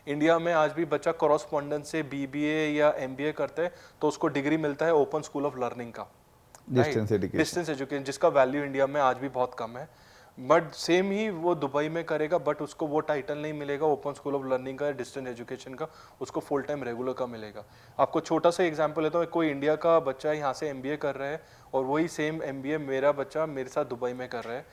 इंडिया में आज भी बच्चा कॉरस्पॉन्डेंस से बीबीए या एमबीए करता है तो उसको डिग्री मिलता है ओपन स्कूल ऑफ लर्निंग का, डिस्टेंस एजुकेशन, जिसका वैल्यू इंडिया में आज भी बहुत कम है। बट सेम ही वो दुबई में करेगा, बट उसको वो टाइटल नहीं मिलेगा ओपन स्कूल ऑफ लर्निंग का, डिस्टेंस एजुकेशन का, उसको फुल टाइम रेगुलर का मिलेगा। आपको छोटा सा एग्जांपल लेता हूँ, कोई इंडिया का बच्चा यहाँ से एमबीए कर रहा है और वही सेम एमबीए मेरा बच्चा मेरे साथ दुबई में कर रहा है।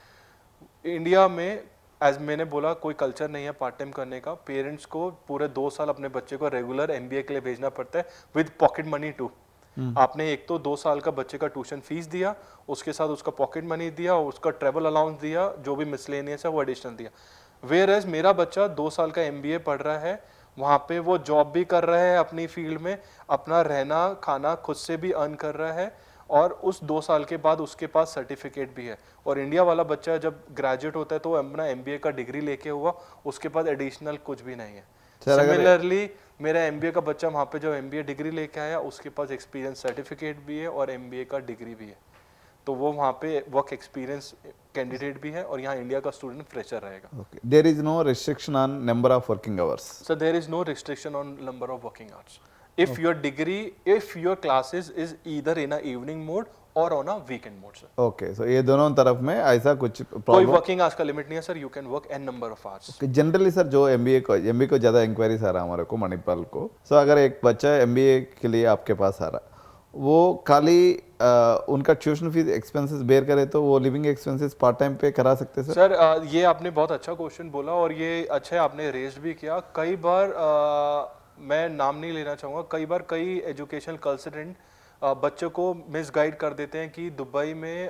इंडिया में एज मैंने बोला कोई कल्चर नहीं है पार्ट टाइम करने का। पेरेंट्स को पूरे 2 साल अपने बच्चे को रेगुलर एमबीए के लिए भेजना पड़ता है विद पॉकेट मनी टू। आपने एक तो 2 साल का बच्चे का ट्यूशन फीस दिया, उसके साथ उसका पॉकेट मनी दिया, उसका ट्रेवल अलाउंस दिया, जो भी मिसलेनियस है वो एडिशनल दिया। वेयर एज मेरा बच्चा 2 साल का एमबीए पढ़ रहा है, वहाँ पे वो जॉब भी कर रहा है अपनी फील्ड में, अपना रहना खाना खुद से भी अर्न कर रहा है, और उस 2 साल के बाद उसके पास सर्टिफिकेट भी है। और इंडिया वाला बच्चा जब ग्रेजुएट होता है तो अपना एमबीए का डिग्री लेके हुआ, उसके पास एडिशनल कुछ भी नहीं है। सिमिलरली मेरा एमबीए का बच्चा वहाँ पे जो एमबीए डिग्री लेके आया, उसके पास एक्सपीरियंस सर्टिफिकेट भी है और एमबीए का डिग्री भी है, तो वो वहाँ पे वर्क एक्सपीरियंस कैंडिडेट भी है, और यहाँ इंडिया का स्टूडेंट फ्रेशर रहेगा। There is no restriction on number of working hours. So there is no restriction on number of working hours if your degree, if your classes is either in a evening mode or on a weekend mode, sir. Okay, so ये दोनों तरफ में ऐसा कुछ कोई problem, working hours का limit नहीं है sir, you can work n number of hours. Generally sir जो एमबीए को ज़्यादा इंक्वायरीज आ रहा है हमारे को मणिपाल को। सो अगर एक बच्चा एमबीए के लिए आपके पास आ रहा, वो खाली उनका ट्यूशन फीस एक्सपेंसेस बेयर करे तो वो लिविंग एक्सपेंसेस पार्ट टाइम पे करा सकते हैं सर? ये आपने बहुत अच्छा क्वेश्चन बोला और ये अच्छा आपने रेज भी किया। कई बार मैं नाम नहीं लेना चाहूँगा, कई बार कई एजुकेशनल कंसल्टेंट बच्चों को मिसगाइड कर देते हैं कि दुबई में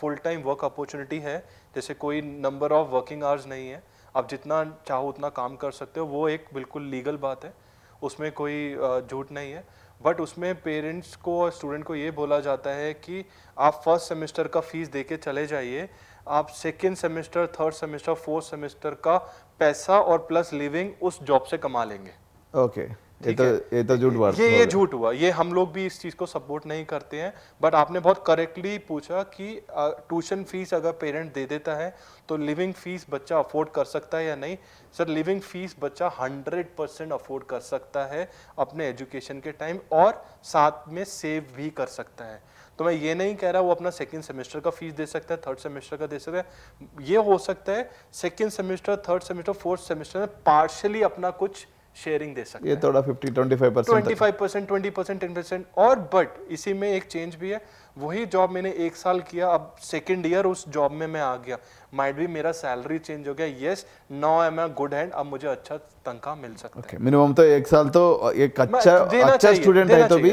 फुल टाइम वर्क अपॉर्चुनिटी है, जैसे कोई नंबर ऑफ वर्किंग आवर्स नहीं है, आप जितना चाहो उतना काम कर सकते हो। वो एक बिल्कुल लीगल बात है, उसमें कोई झूठ नहीं है। बट उसमें पेरेंट्स को और स्टूडेंट को ये बोला जाता है कि आप फर्स्ट सेमेस्टर का फीस दे के चले जाइए, आप second semester, third semester, fourth semester का पैसा और प्लस लिविंग उस जॉब से कमा लेंगे। ओके, ये तो झूठ बात, ये झूठ हुआ। ये हम लोग भी इस चीज को सपोर्ट नहीं करते हैं। बट आपने बहुत करेक्टली पूछा कि ट्यूशन फीस अगर पेरेंट दे देता है तो लिविंग फीस बच्चा अफोर्ड कर सकता है या नहीं? सर, लिविंग फीस बच्चा 100% अफोर्ड कर सकता है अपने एजुकेशन के टाइम, और साथ में सेव भी कर सकता है। तो मैं ये नहीं कह रहा वो अपना सेकंड सेमेस्टर का फीस दे सकता है, थर्ड सेमेस्टर का दे सकता है। ये हो सकता है second semester, third semester, fourth semester में पार्शियली अपना कुछ शेयरिंग दे सकते हैं। ये थोड़ा 50-25%, 25%, 20%, 10%। और बट इसी में एक चेंज भी है, वही जॉब मैंने 1 साल किया, अब सेकंड ईयर उस जॉब में मैं आ गया, माइट भी मेरा सैलरी चेंज हो गया, yes now I am a good hand, अब मुझे अच्छा तनख्वाह मिल सकता है। मिनिमम तो 1 साल तो एक अच्छा स्टूडेंट है तो भी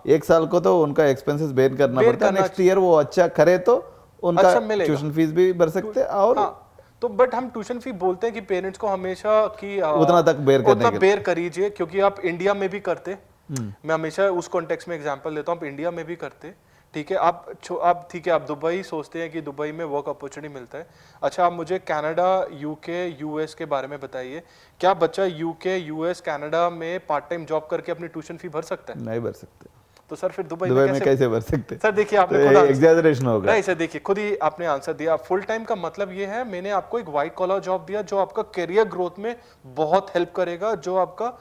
1 साल को तो उनका एक्सपेंसेस बेयर करना पड़ता है। नेक्स्ट ईयर वो अच्छा करे तो उनका अच्छा मिलेगा। ट्यूशन फीस भी भर सकते हैं और हाँ, तो बट हम ट्यूशन फी बोलते हैं कि पेरेंट्स को हमेशा कि उतना तक बेयर करने उतना के बेयर करीजिए, क्योंकि आप इंडिया में भी करते, मैं हमेशा उस कॉन्टेक्स्ट में एग्जांपल देता हूँ, आप इंडिया में भी करते, ठीक है, आप ठीक है, आप दुबई सोचते हैं कि दुबई में वर्क अपॉर्चुनिटी मिलता है। अच्छा, आप मुझे कनाडा, यूके, यूएस के बारे में बताइए, क्या बच्चा यूके, यूएस, कनाडा में पार्ट टाइम जॉब करके अपनी ट्यूशन फी भर सकता है? नहीं भर सकते। तो सर फिर दुबई दुबई में में कैसे भर सकते? सर देखिए, तो आपने खुद एग्जैजरेशन होगा। नहीं सर, देखिए खुद ही आपने आंसर दिया। फुल टाइम का मतलब ये है, मैंने आपको एक व्हाइट कॉलर जॉब दिया जो आपका करियर ग्रोथ में बहुत हेल्प करेगा, जो आपका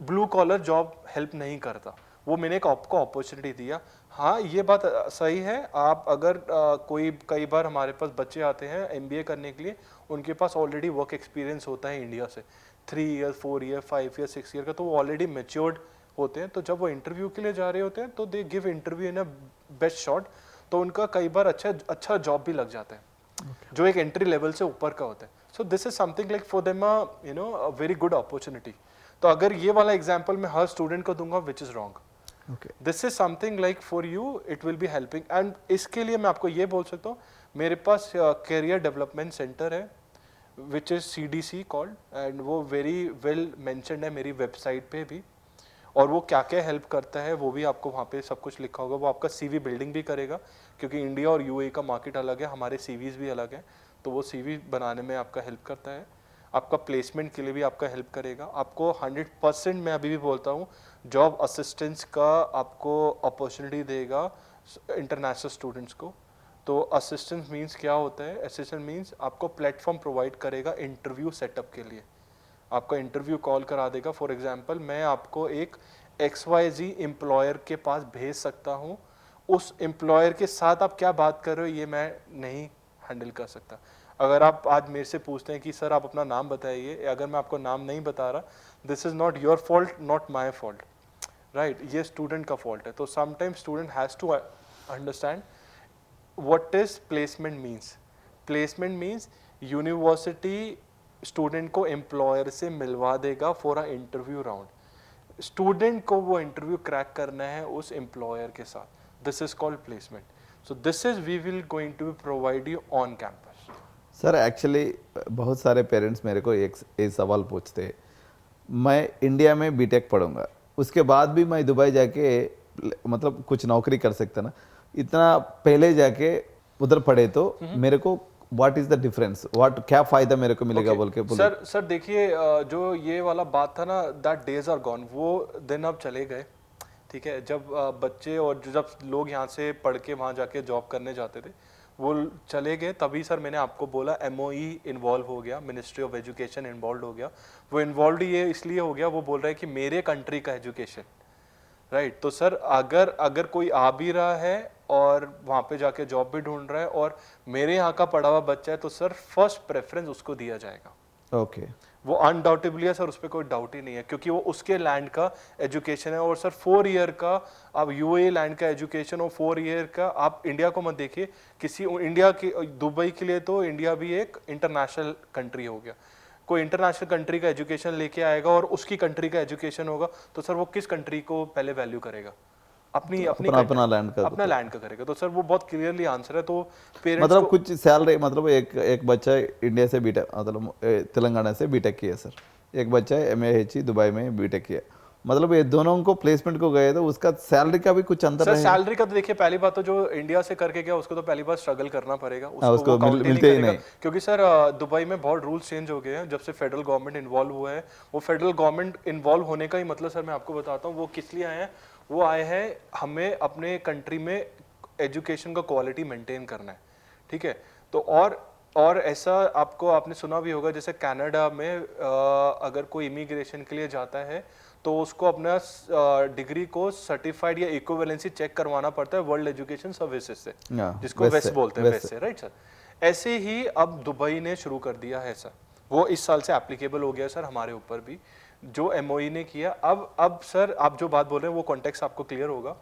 ब्लू कॉलर जॉब हेल्प नहीं करता, वो मैंने एक आपको अपॉर्चुनिटी दिया। हाँ, ये बात सही है। आप अगर कोई कई बार हमारे पास बच्चे आते हैं एमबीए करने के लिए, उनके पास ऑलरेडी वर्क एक्सपीरियंस होता है इंडिया से 3 ईयर, 4 ईयर, 5 ईयर, 6 ईयर का, तो वो ऑलरेडी मेच्योर्ड होते हैं। तो जब वो इंटरव्यू के लिए जा रहे होते हैं तो they give interview in a best shot, तो उनका कई बार अच्छा जॉब भी लग जाता है, जो एक एंट्री लेवल से ऊपर का होता है। सो this is something like for them a very good opportunity. तो अगर ये वाला एग्जांपल मैं हर स्टूडेंट को दूंगा, which is wrong, this is something like for you, it will be helping. And इसके लिए मैं आपको ये बोल सकता हूँ, मेरे पास करियर डेवलपमेंट सेंटर है which is CDC called, and वो वेरी वेल मेंशन्ड है मेरी वेबसाइट पे भी, और वो क्या क्या हेल्प करता है वो भी आपको वहाँ पे सब कुछ लिखा होगा। वो आपका CV बिल्डिंग भी करेगा, क्योंकि इंडिया और UAE का मार्केट अलग है, हमारे CVs भी अलग हैं, तो वो CV बनाने में आपका हेल्प करता है। आपका प्लेसमेंट के लिए भी आपका हेल्प करेगा। आपको 100% मैं अभी भी बोलता हूँ, जॉब असिस्टेंस का आपको अपॉर्चुनिटी देगा इंटरनेशनल स्टूडेंट्स को। तो असिस्टेंस मीन्स क्या होता है? असिस्टेंट मीन्स आपको प्लेटफॉर्म प्रोवाइड करेगा इंटरव्यू सेटअप के लिए, आपका इंटरव्यू कॉल करा देगा। फॉर एग्जांपल, मैं आपको एक XYZ एम्प्लॉयर के पास भेज सकता हूँ, उस एम्प्लॉयर के साथ आप क्या बात कर रहे हो ये मैं नहीं हैंडल कर सकता। अगर आप आज मेरे से पूछते हैं कि सर आप अपना नाम बताइए, अगर मैं आपको नाम नहीं बता रहा, this is not your fault, not my fault, right, ये स्टूडेंट का फॉल्ट है। तो sometimes student has to understand what is placement means. Placement means university student को एम्प्लॉयर से मिलवा देगा for a interview round. Student को वो इंटरव्यू क्रैक करना है उस एम्प्लॉयर के साथ, this is called placement. So this is we will going to provide you on campus. Sir actually बहुत सारे पेरेंट्स मेरे को एक सवाल पूछते हैं, मैं इंडिया में बीटेक पढ़ूंगा, उसके बाद भी मैं दुबई जाके मतलब कुछ नौकरी कर सकता ना, इतना पहले जाके उधर पढ़े तो मेरे को what is the difference, what क्या फायदा मेरे को मिलेगा बोल के बोले। सर देखिए, जो ये वाला बात था ना, दैट डेज आर गॉन, वो दिन अब चले गए, ठीक है। जब बच्चे और जब लोग यहाँ से पढ़ के वहाँ जाके जॉब करने जाते थे, वो चले गए। तभी सर मैंने आपको बोला MOE इन्वॉल्व हो गया, मिनिस्ट्री ऑफ एजुकेशन इन्वॉल्व हो गया। वो इन्वॉल्व ये इसलिए हो गया, वो बोल रहे हैं कि मेरे कंट्री का एजुकेशन, राइट। तो सर अगर कोई आ भी रहा है और वहाँ पे जाके जॉब भी ढूंढ रहा है और मेरे यहाँ का पढ़ा हुआ बच्चा है, तो सर फर्स्ट प्रेफरेंस उसको दिया जाएगा। ओके, वो अनडाउटेबली है सर, उस पर कोई डाउट ही नहीं है, क्योंकि वो उसके लैंड का एजुकेशन है। और सर 4 ईयर का आप UAE लैंड का एजुकेशन और 4 ईयर का आप इंडिया को मत देखिए, किसी इंडिया की दुबई के लिए तो इंडिया भी एक इंटरनेशनल कंट्री हो गया। कोई इंटरनेशनल कंट्री का एजुकेशन लेके आएगा और उसकी कंट्री का एजुकेशन होगा, तो सर वो किस कंट्री को पहले वैल्यू करेगा? अपनी अपनी अपना लैंड का, अपना लैंड का करेगा। तो सर वो बहुत क्लियरली आंसर है। तो पेरेंट्स मतलब कुछ सैलरी, मतलब एक बच्चा इंडिया से बीटेक, मतलब तेलंगाना से बीटेक किया सर, एक बच्चा MAHE दुबई में बीटेक किया, मतलब ये दोनों को प्लेसमेंट को गए तो उसका सैलरी का भी कुछ अंतर सर सैलरी का तो देखिए, पहली बात तो जो इंडिया से करके गया उसको तो पहली बार स्ट्रगल करना पड़ेगा, उसको वो काउंट ही नहीं करेगा। क्योंकि सर दुबई में बहुत रूल्स चेंज हो गए हैं जब से फेडरल गवर्नमेंट इन्वॉल्व हुआ है। वो फेडरल गवर्नमेंट इन्वॉल्व होने का ही मतलब सर मैं आपको बताता हूँ वो किस लिए आए हैं। वो आए हैं हमें अपने कंट्री में एजुकेशन का क्वालिटी मेंटेन करना है, ठीक है। तो और ऐसा आपने सुना भी होगा, जैसे कनाडा में अगर कोई इमिग्रेशन के लिए जाता है तो उसको अपना डिग्री को सर्टिफाइड या इक्विवेलेंसी चेक करवाना पड़ता है वर्ल्ड एजुकेशन सर्विसेज से, जिसको वेस्ट बोलते हैं, वेस्ट से, राइट सर। ऐसे ही अब दुबई ने शुरू कर दिया है सर, वो इस साल से एप्लीकेबल हो गया सर हमारे ऊपर भी, जो MOE ने किया। अब सर आप जो बात बोल रहे हैं वो कॉन्टेक्स्ट आपको क्लियर होगा।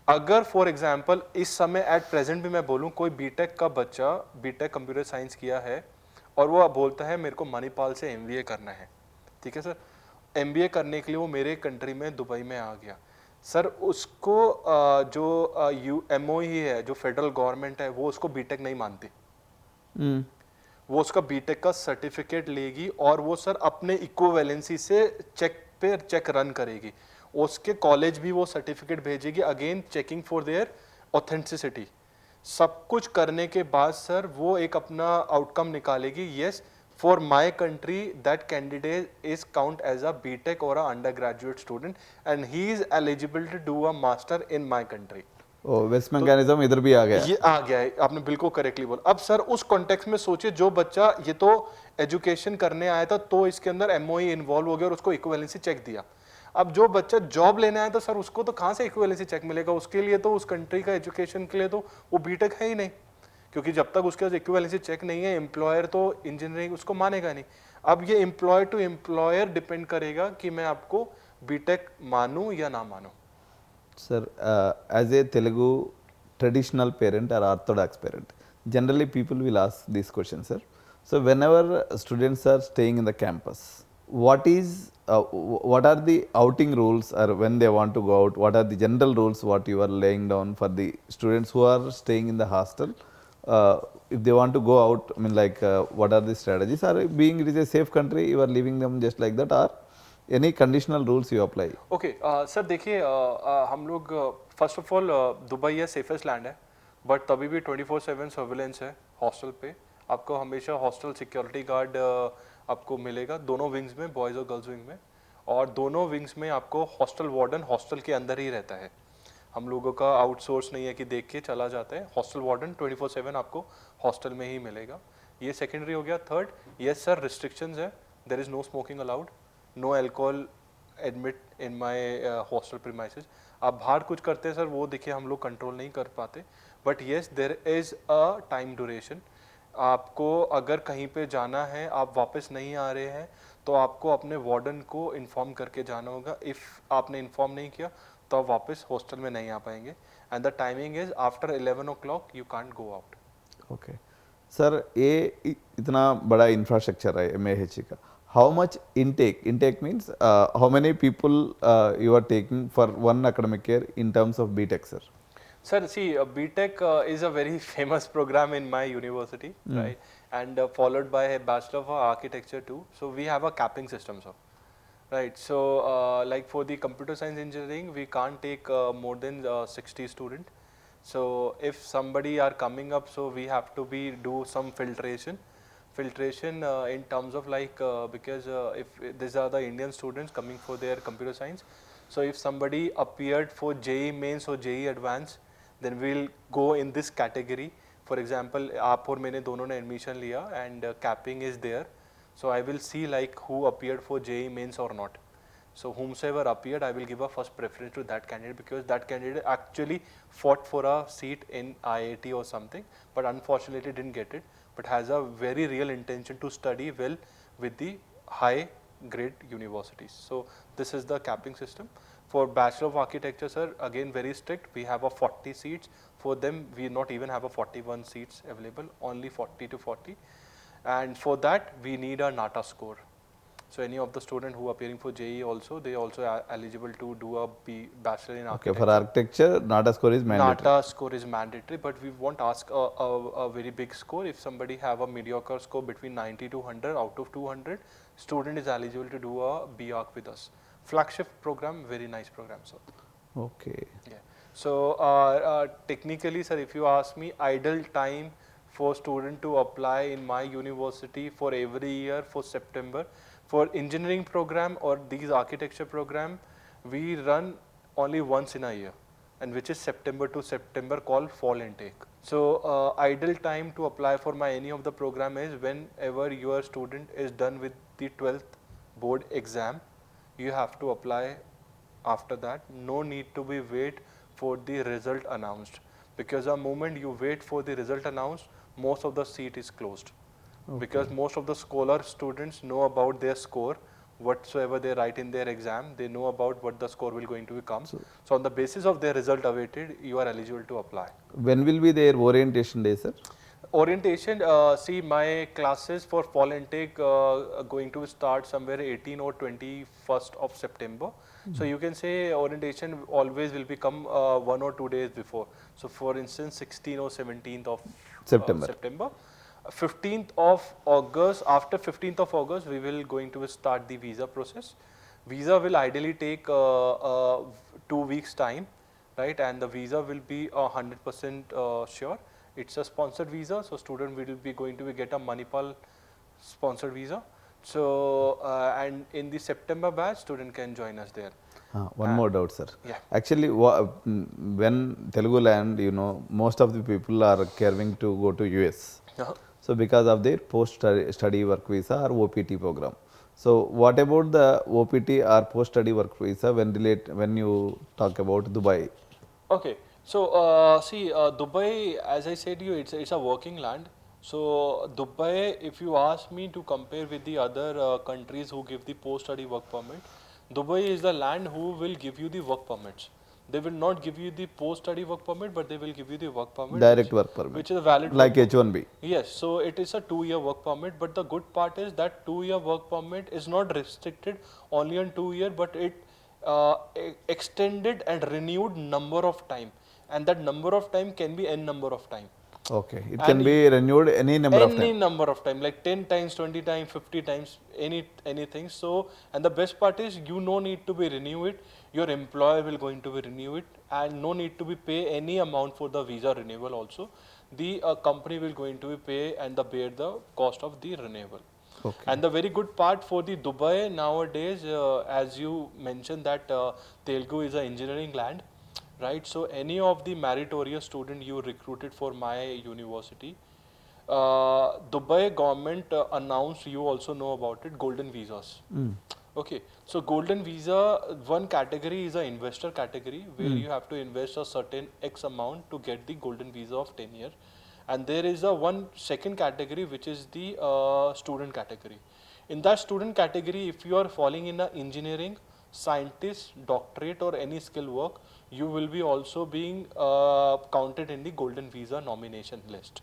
अगर फॉर एग्जाम्पल इस समय एट प्रेजेंट भी मैं बोलूँ, कोई बीटेक का बच्चा बीटेक कंप्यूटर साइंस किया है और वो बोलता है मेरे को मणिपाल से MBA करना है, ठीक है सर। MBA करने के लिए वो मेरे कंट्री में दुबई में आ गया, सर उसको जो MOE है, जो फेडरल गवर्नमेंट है, वो उसको बीटेक नहीं मानती। वो उसका बीटेक का सर्टिफिकेट लेगी और वो सर अपने इक्विवेलेंसी से चेक रन करेगी। उसके कॉलेज भी वो सर्टिफिकेट भेजेगी, again checking for their authenticity. सब कुछ करने के बाद सर वो एक अपना आउटकम निकालेगी, yes for my country that candidate is count as a B Tech और a undergraduate student and he is eligible to do a master in my country. Oh west mechanism इधर भी आ गया। ये आ गया है, आपने बिल्कुल करेक्टली बोला। अब सर उस कॉन्टेक्स्ट में सोचिए, जो बच्चा ये तो एजुकेशन करने आया था तो इसके अंदर एमओई इन्वॉल्व हो गया और उसको इक्विवेलेंसी चेक दिया। अब जो बच्चा जॉब लेने आया था सर, उसको तो कहाँ से इक्विवेलेंसी चेक मिलेगा? उसके लिए तो उस कंट्री का एजुकेशन के लिए तो वो बीटेक है ही नहीं, क्योंकि जब तक उसके पास इक्विवेलेंसी चेक नहीं है, एम्प्लॉयर तो इंजीनियरिंग उसको मानेगा नहीं। अब ये एम्प्लॉयर टू एम्प्लॉयर डिपेंड करेगा कि मैं आपको बीटेक मानूं या ना मानूं। Sir, as a Telugu traditional parent or orthodox parent, generally people will ask this question, sir. So, whenever students are staying in the campus, what are the outing rules, or when they want to go out, what are the general rules what you are laying down for the students who are staying in the hostel? If they want to go out, I mean, like, what are the strategies? Or being it is a safe country, you are leaving them just like that, or any conditional rules you apply? Okay sir देखिए, हम लोग first of all Dubai है safest land है, but तभी भी 24/7 surveillance है hostel पे। आपको हमेशा हॉस्टल सिक्योरिटी गार्ड आपको मिलेगा दोनों विंग्स में, बॉयज़ और गर्ल्स विंग में। और दोनों विंग्स में आपको हॉस्टल वार्डन हॉस्टल के अंदर ही रहता है। हम लोगों का आउटसोर्स नहीं है कि देख के चला जाता है। हॉस्टल वार्डन 24/7 आपको हॉस्टल में ही मिलेगा। ये सेकेंडरी हो गया। थर्ड, यस सर रिस्ट्रिक्शंस है, there is no smoking allowed, no alcohol admit in my hostel premises. आप बाहर कुछ करते हैं सर, वो देखिए हम लोग कंट्रोल नहीं कर पाते, but yes there is a time duration. आपको अगर कहीं पे जाना है, आप वापस नहीं आ रहे हैं, तो आपको अपने वार्डन को इन्फॉर्म करके जाना होगा। इफ़ आपने इन्फॉर्म नहीं किया तो आप वापस हॉस्टल में नहीं आ पाएंगे। And the timing is after 11 o'clock you can't go out. Okay sir, ये इतना बड़ा इंफ्रास्ट्रक्चर है MAHE का, how much intake means how many people you are taking for one academic year in terms of BTech, sir? Sir, see, BTech is a very famous program in my university, right? And followed by a Bachelor of Architecture too. So we have a capping system, sir. Right. So, like for the computer science engineering, we can't take more than 60 student. So, if somebody are coming up, so we have to do some filtration. Filtration in terms of like because if these are the Indian students coming for their computer science, so if somebody appeared for JEE mains or JEE advanced, then we'll go in this category. For example, आप और मैंने दोनों ने admission लिया and capping is there. So I will see like who appeared for JEE mains or not. So whomsoever appeared, I will give a first preference to that candidate, because that candidate actually fought for a seat in IIT or something, but unfortunately didn't get it, but has a very real intention to study well with the high grade universities. So this is the capping system. For Bachelor of Architecture, sir, again very strict. We have a 40 seats. For them, we not even have a 41 seats available, only 40 to 40. And for that, we need a NATA score. So any of the student who are appearing for JEE also, they also are eligible to do a Bachelor in Okay, Architecture. for architecture, NATA score is mandatory. NATA score is mandatory, but we won't ask a very big score. If somebody have a mediocre score between 90 to 100 out of 200, student is eligible to do a B.Arch with us. Flagship program, very nice program, sir. Okay. Yeah. So technically, sir, if you ask me, idle time for student to apply in my university for every year for September, for engineering program or these architecture program, we run only once in a year, and which is September to September, called fall intake. So idle time to apply for my any of the program is whenever your student is done with the 12th board exam, you have to apply after that. No need to be wait for the result announced, because the moment you wait for the result announced, most of the seat is closed. Okay. Because most of the scholar students know about their score, whatsoever they write in their exam, they know about what the score will going to become. So on the basis of their result awaited, you are eligible to apply. When will be their orientation day, sir? Orientation, see, my classes for fall intake going to start somewhere 18 or 21st of September, So you can say orientation always will become 1 or 2 days before. So for instance, 16th or 17th of September. September. 15th of August, after 15th of August, we will going to start the visa process. Visa will ideally take 2 weeks time, right? And the visa will be 100% sure. It's a sponsored visa, so student will be going to get a Manipal sponsored visa. So and in the September batch, student can join us there. One more doubt, sir. Yeah. Actually, when Telugu land, most of the people are curving to go to US. Uh-huh. So because of their post-study work visa or OPT program. So what about the OPT or post-study work visa when you talk about Dubai? Okay, so see, Dubai, as I said you, it's a working land. So Dubai, if you ask me to compare with the other countries who give the post-study work permit, Dubai is the land who will give you the work permits. They will not give you the post-study work permit, but they will give you the work permit, Direct work permit. which is a valid Like work H1B. Yes, so it is a 2-year work permit, but the good part is that 2-year work permit is not restricted only on 2 year, but it extended and renewed number of time, and that number of time can be n number of time. Okay. It can be renewed any number of Any time. number of time, like 10 times, 20 times, 50 times, anything. So, and the best part is you no need to be renew it. Your employer will going to be renew it, and no need to be pay any amount for the visa renewal also. The company will going to be pay and bear the cost of the renewal. Okay. And the very good part for the Dubai nowadays, as you mentioned that Telugu is an engineering land, right? So any of the meritorious student you recruited for my university, Dubai government announced, you also know about it, golden visas. Okay, so golden visa, one category is an investor category where you have to invest a certain X amount to get the golden visa of 10 years. And there is a one second category which is the student category. In that student category, if you are falling in a engineering, scientist, doctorate or any skill work, you will be also being counted in the golden visa nomination list.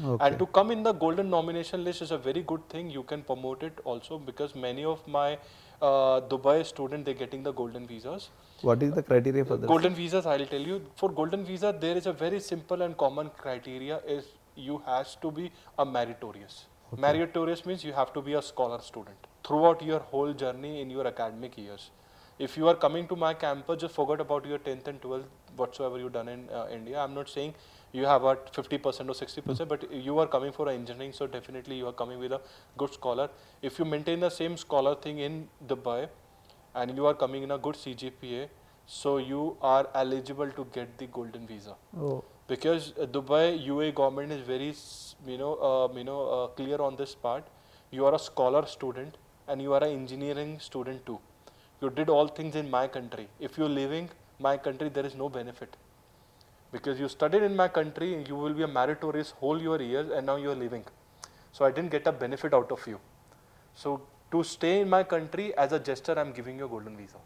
Okay. And to come in the golden nomination list is a very good thing. You can promote it also because many of my Dubai students, they're getting the golden visas. What is the criteria for this? Golden visas, I'll tell you. For golden visa, there is a very simple and common criteria is you has to be a meritorious. Okay. Meritorious means you have to be a scholar student throughout your whole journey in your academic years. If you are coming to my campus, just forget about your 10th and 12th, whatsoever you done in India. I'm not saying you have a 50% or 60%, but you are coming for engineering, so definitely you are coming with a good scholar. If you maintain the same scholar thing in Dubai, and you are coming in a good CGPA, so you are eligible to get the golden visa. Oh. Because Dubai UAE government is very clear on this part. You are a scholar student and you are an engineering student too. You did all things in my country. If you're leaving my country, there is no benefit. Because you studied in my country, you will be a meritorious whole your years and now you're leaving. So I didn't get a benefit out of you. So to stay in my country, as a gesture, I'm giving you a golden visa.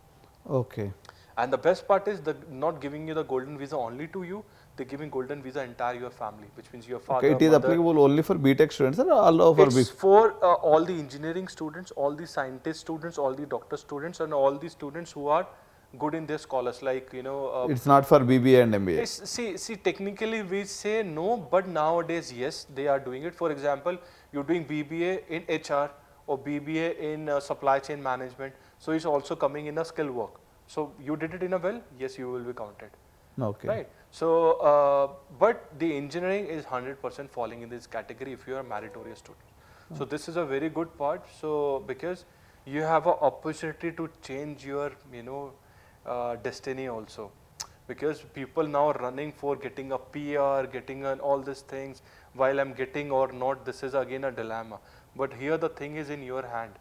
Okay. And the best part is not giving you the golden visa only to you, they're giving golden visa entire your family, which means your father, Okay, it is mother. applicable only for BTech students or all over? It's for all the engineering students, all the scientist students, all the doctor students, and all the students who are good in their scholars, like it's not for BBA and MBA. See, technically we say no, but nowadays yes, they are doing it. For example, you're doing BBA in HR or BBA in supply chain management, so it's also coming in a skill work. So you did it in a well, yes, you will be counted. Okay. Right. So, but the engineering is 100% falling in this category if you are a meritorious student. So this is a very good part. So because you have an opportunity to change your, destiny also. Because people now running for getting a PR, getting all these things, while I'm getting or not, this is again a dilemma. But here the thing is in your hand.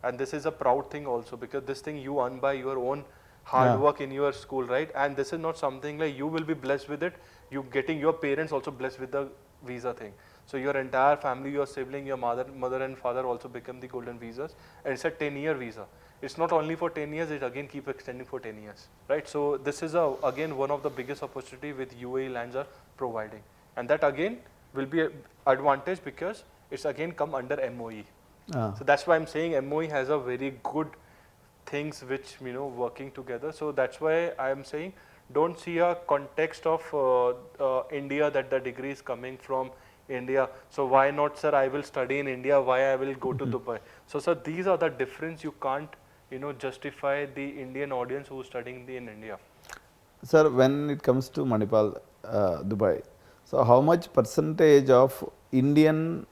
And this is a proud thing also, because this thing you earn by your own hard work in your school, right? And this is not something like you will be blessed with it. You getting your parents also blessed with the visa thing. So your entire family, your sibling, your mother and father also become the golden visas. And it's a 10-year visa. It's not only for 10 years, it again keep extending for 10 years, right? So this is again one of the biggest opportunity with UAE lands are providing. And that again will be an advantage because it's again come under MOE. So that's why I'm saying MOE has a very good things which working together. So that's why I am saying don't see a context of India, that the degree is coming from India. So why not, sir? I will study in India. Why I will go to Dubai? So sir, these are the difference. You can't justify the Indian audience who is studying in India. Sir, when it comes to Manipal, Dubai, so how much percentage of Indian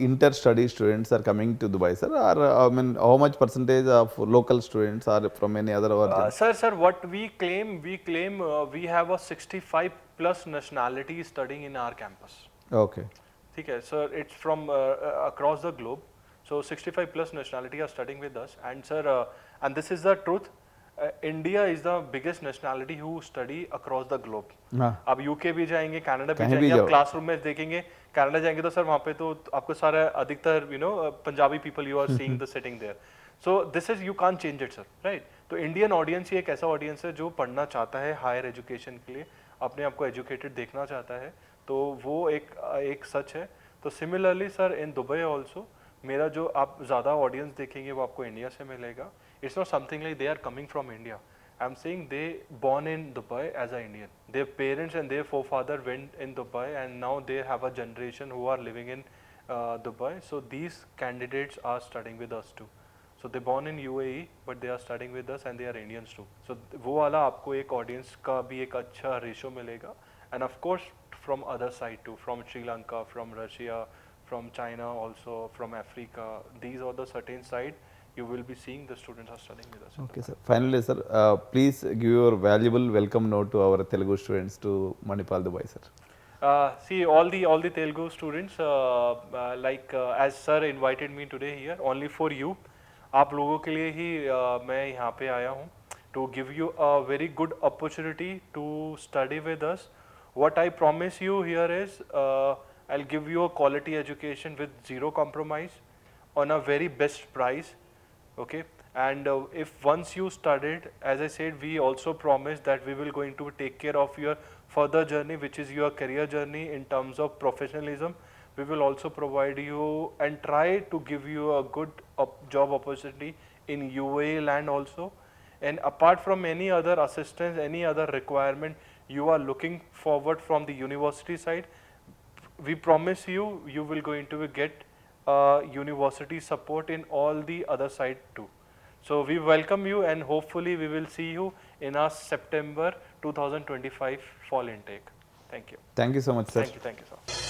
inter-study students are coming to Dubai, sir? Or I mean, how much percentage of local students are from any other origin? Sir, what we claim, we have a 65 plus nationality studying in our campus. Okay. Okay, sir, it's from across the globe. So 65 plus nationality are studying with us, and sir, and this is the truth. India is the biggest nationality who study across the globe. हाँ, आप UK भी जाएंगे, Canada भी कहीं जाएंगे, भी आप जाओ। क्लासरूम में देखेंगे, कनाडा जाएंगे तो सर वहाँ पे तो आपको सारा अधिकतर Punjabi people you are seeing the sitting there. So this is, you can't change it sir, right. तो इंडियन ऑडियंस ही एक ऐसा ऑडियंस है जो पढ़ना चाहता है हायर एजुकेशन के लिए, अपने आप को एजुकेटेड देखना चाहता है, तो वो एक सच है. तो similarly sir in Dubai also मेरा जो आप ज़्यादा ऑडियंस देखेंगे वो आपको इंडिया से मिलेगा. It's not something like they are coming from India. I'm saying they born in Dubai as an Indian. Their parents and their forefather went in Dubai, and now they have a generation who are living in Dubai. So these candidates are studying with us too. So they born in UAE, but they are studying with us and they are Indians too. So वो वाला आपको एक audience का भी एक अच्छा ratio मिलेगा. And of course from other side too, from Sri Lanka, from Russia, from China also, from Africa. These are the certain side. You will be seeing the students are studying with us. Okay, sir. Finally, sir, please give your valuable welcome note to our Telugu students to Manipal, Dubai, sir. See all the Telugu students, as sir invited me today here, only for you. आप लोगों के लिए ही मैं यहाँ पे आया हूँ to give you a very good opportunity to study with us. What I promise you here is I'll give you a quality education with zero compromise on a very best price. Okay, and if once you studied, as I said, we also promise that we will going to take care of your further journey, which is your career journey in terms of professionalism. We will also provide you and try to give you a good job opportunity in UAE land also. And apart from any other assistance, any other requirement you are looking forward from the university side, we promise you, you will going to get university support in all the other side too. So we welcome you, and hopefully we will see you in our September 2025 fall intake. Thank you. Thank you so much, sir. Thank you, sir.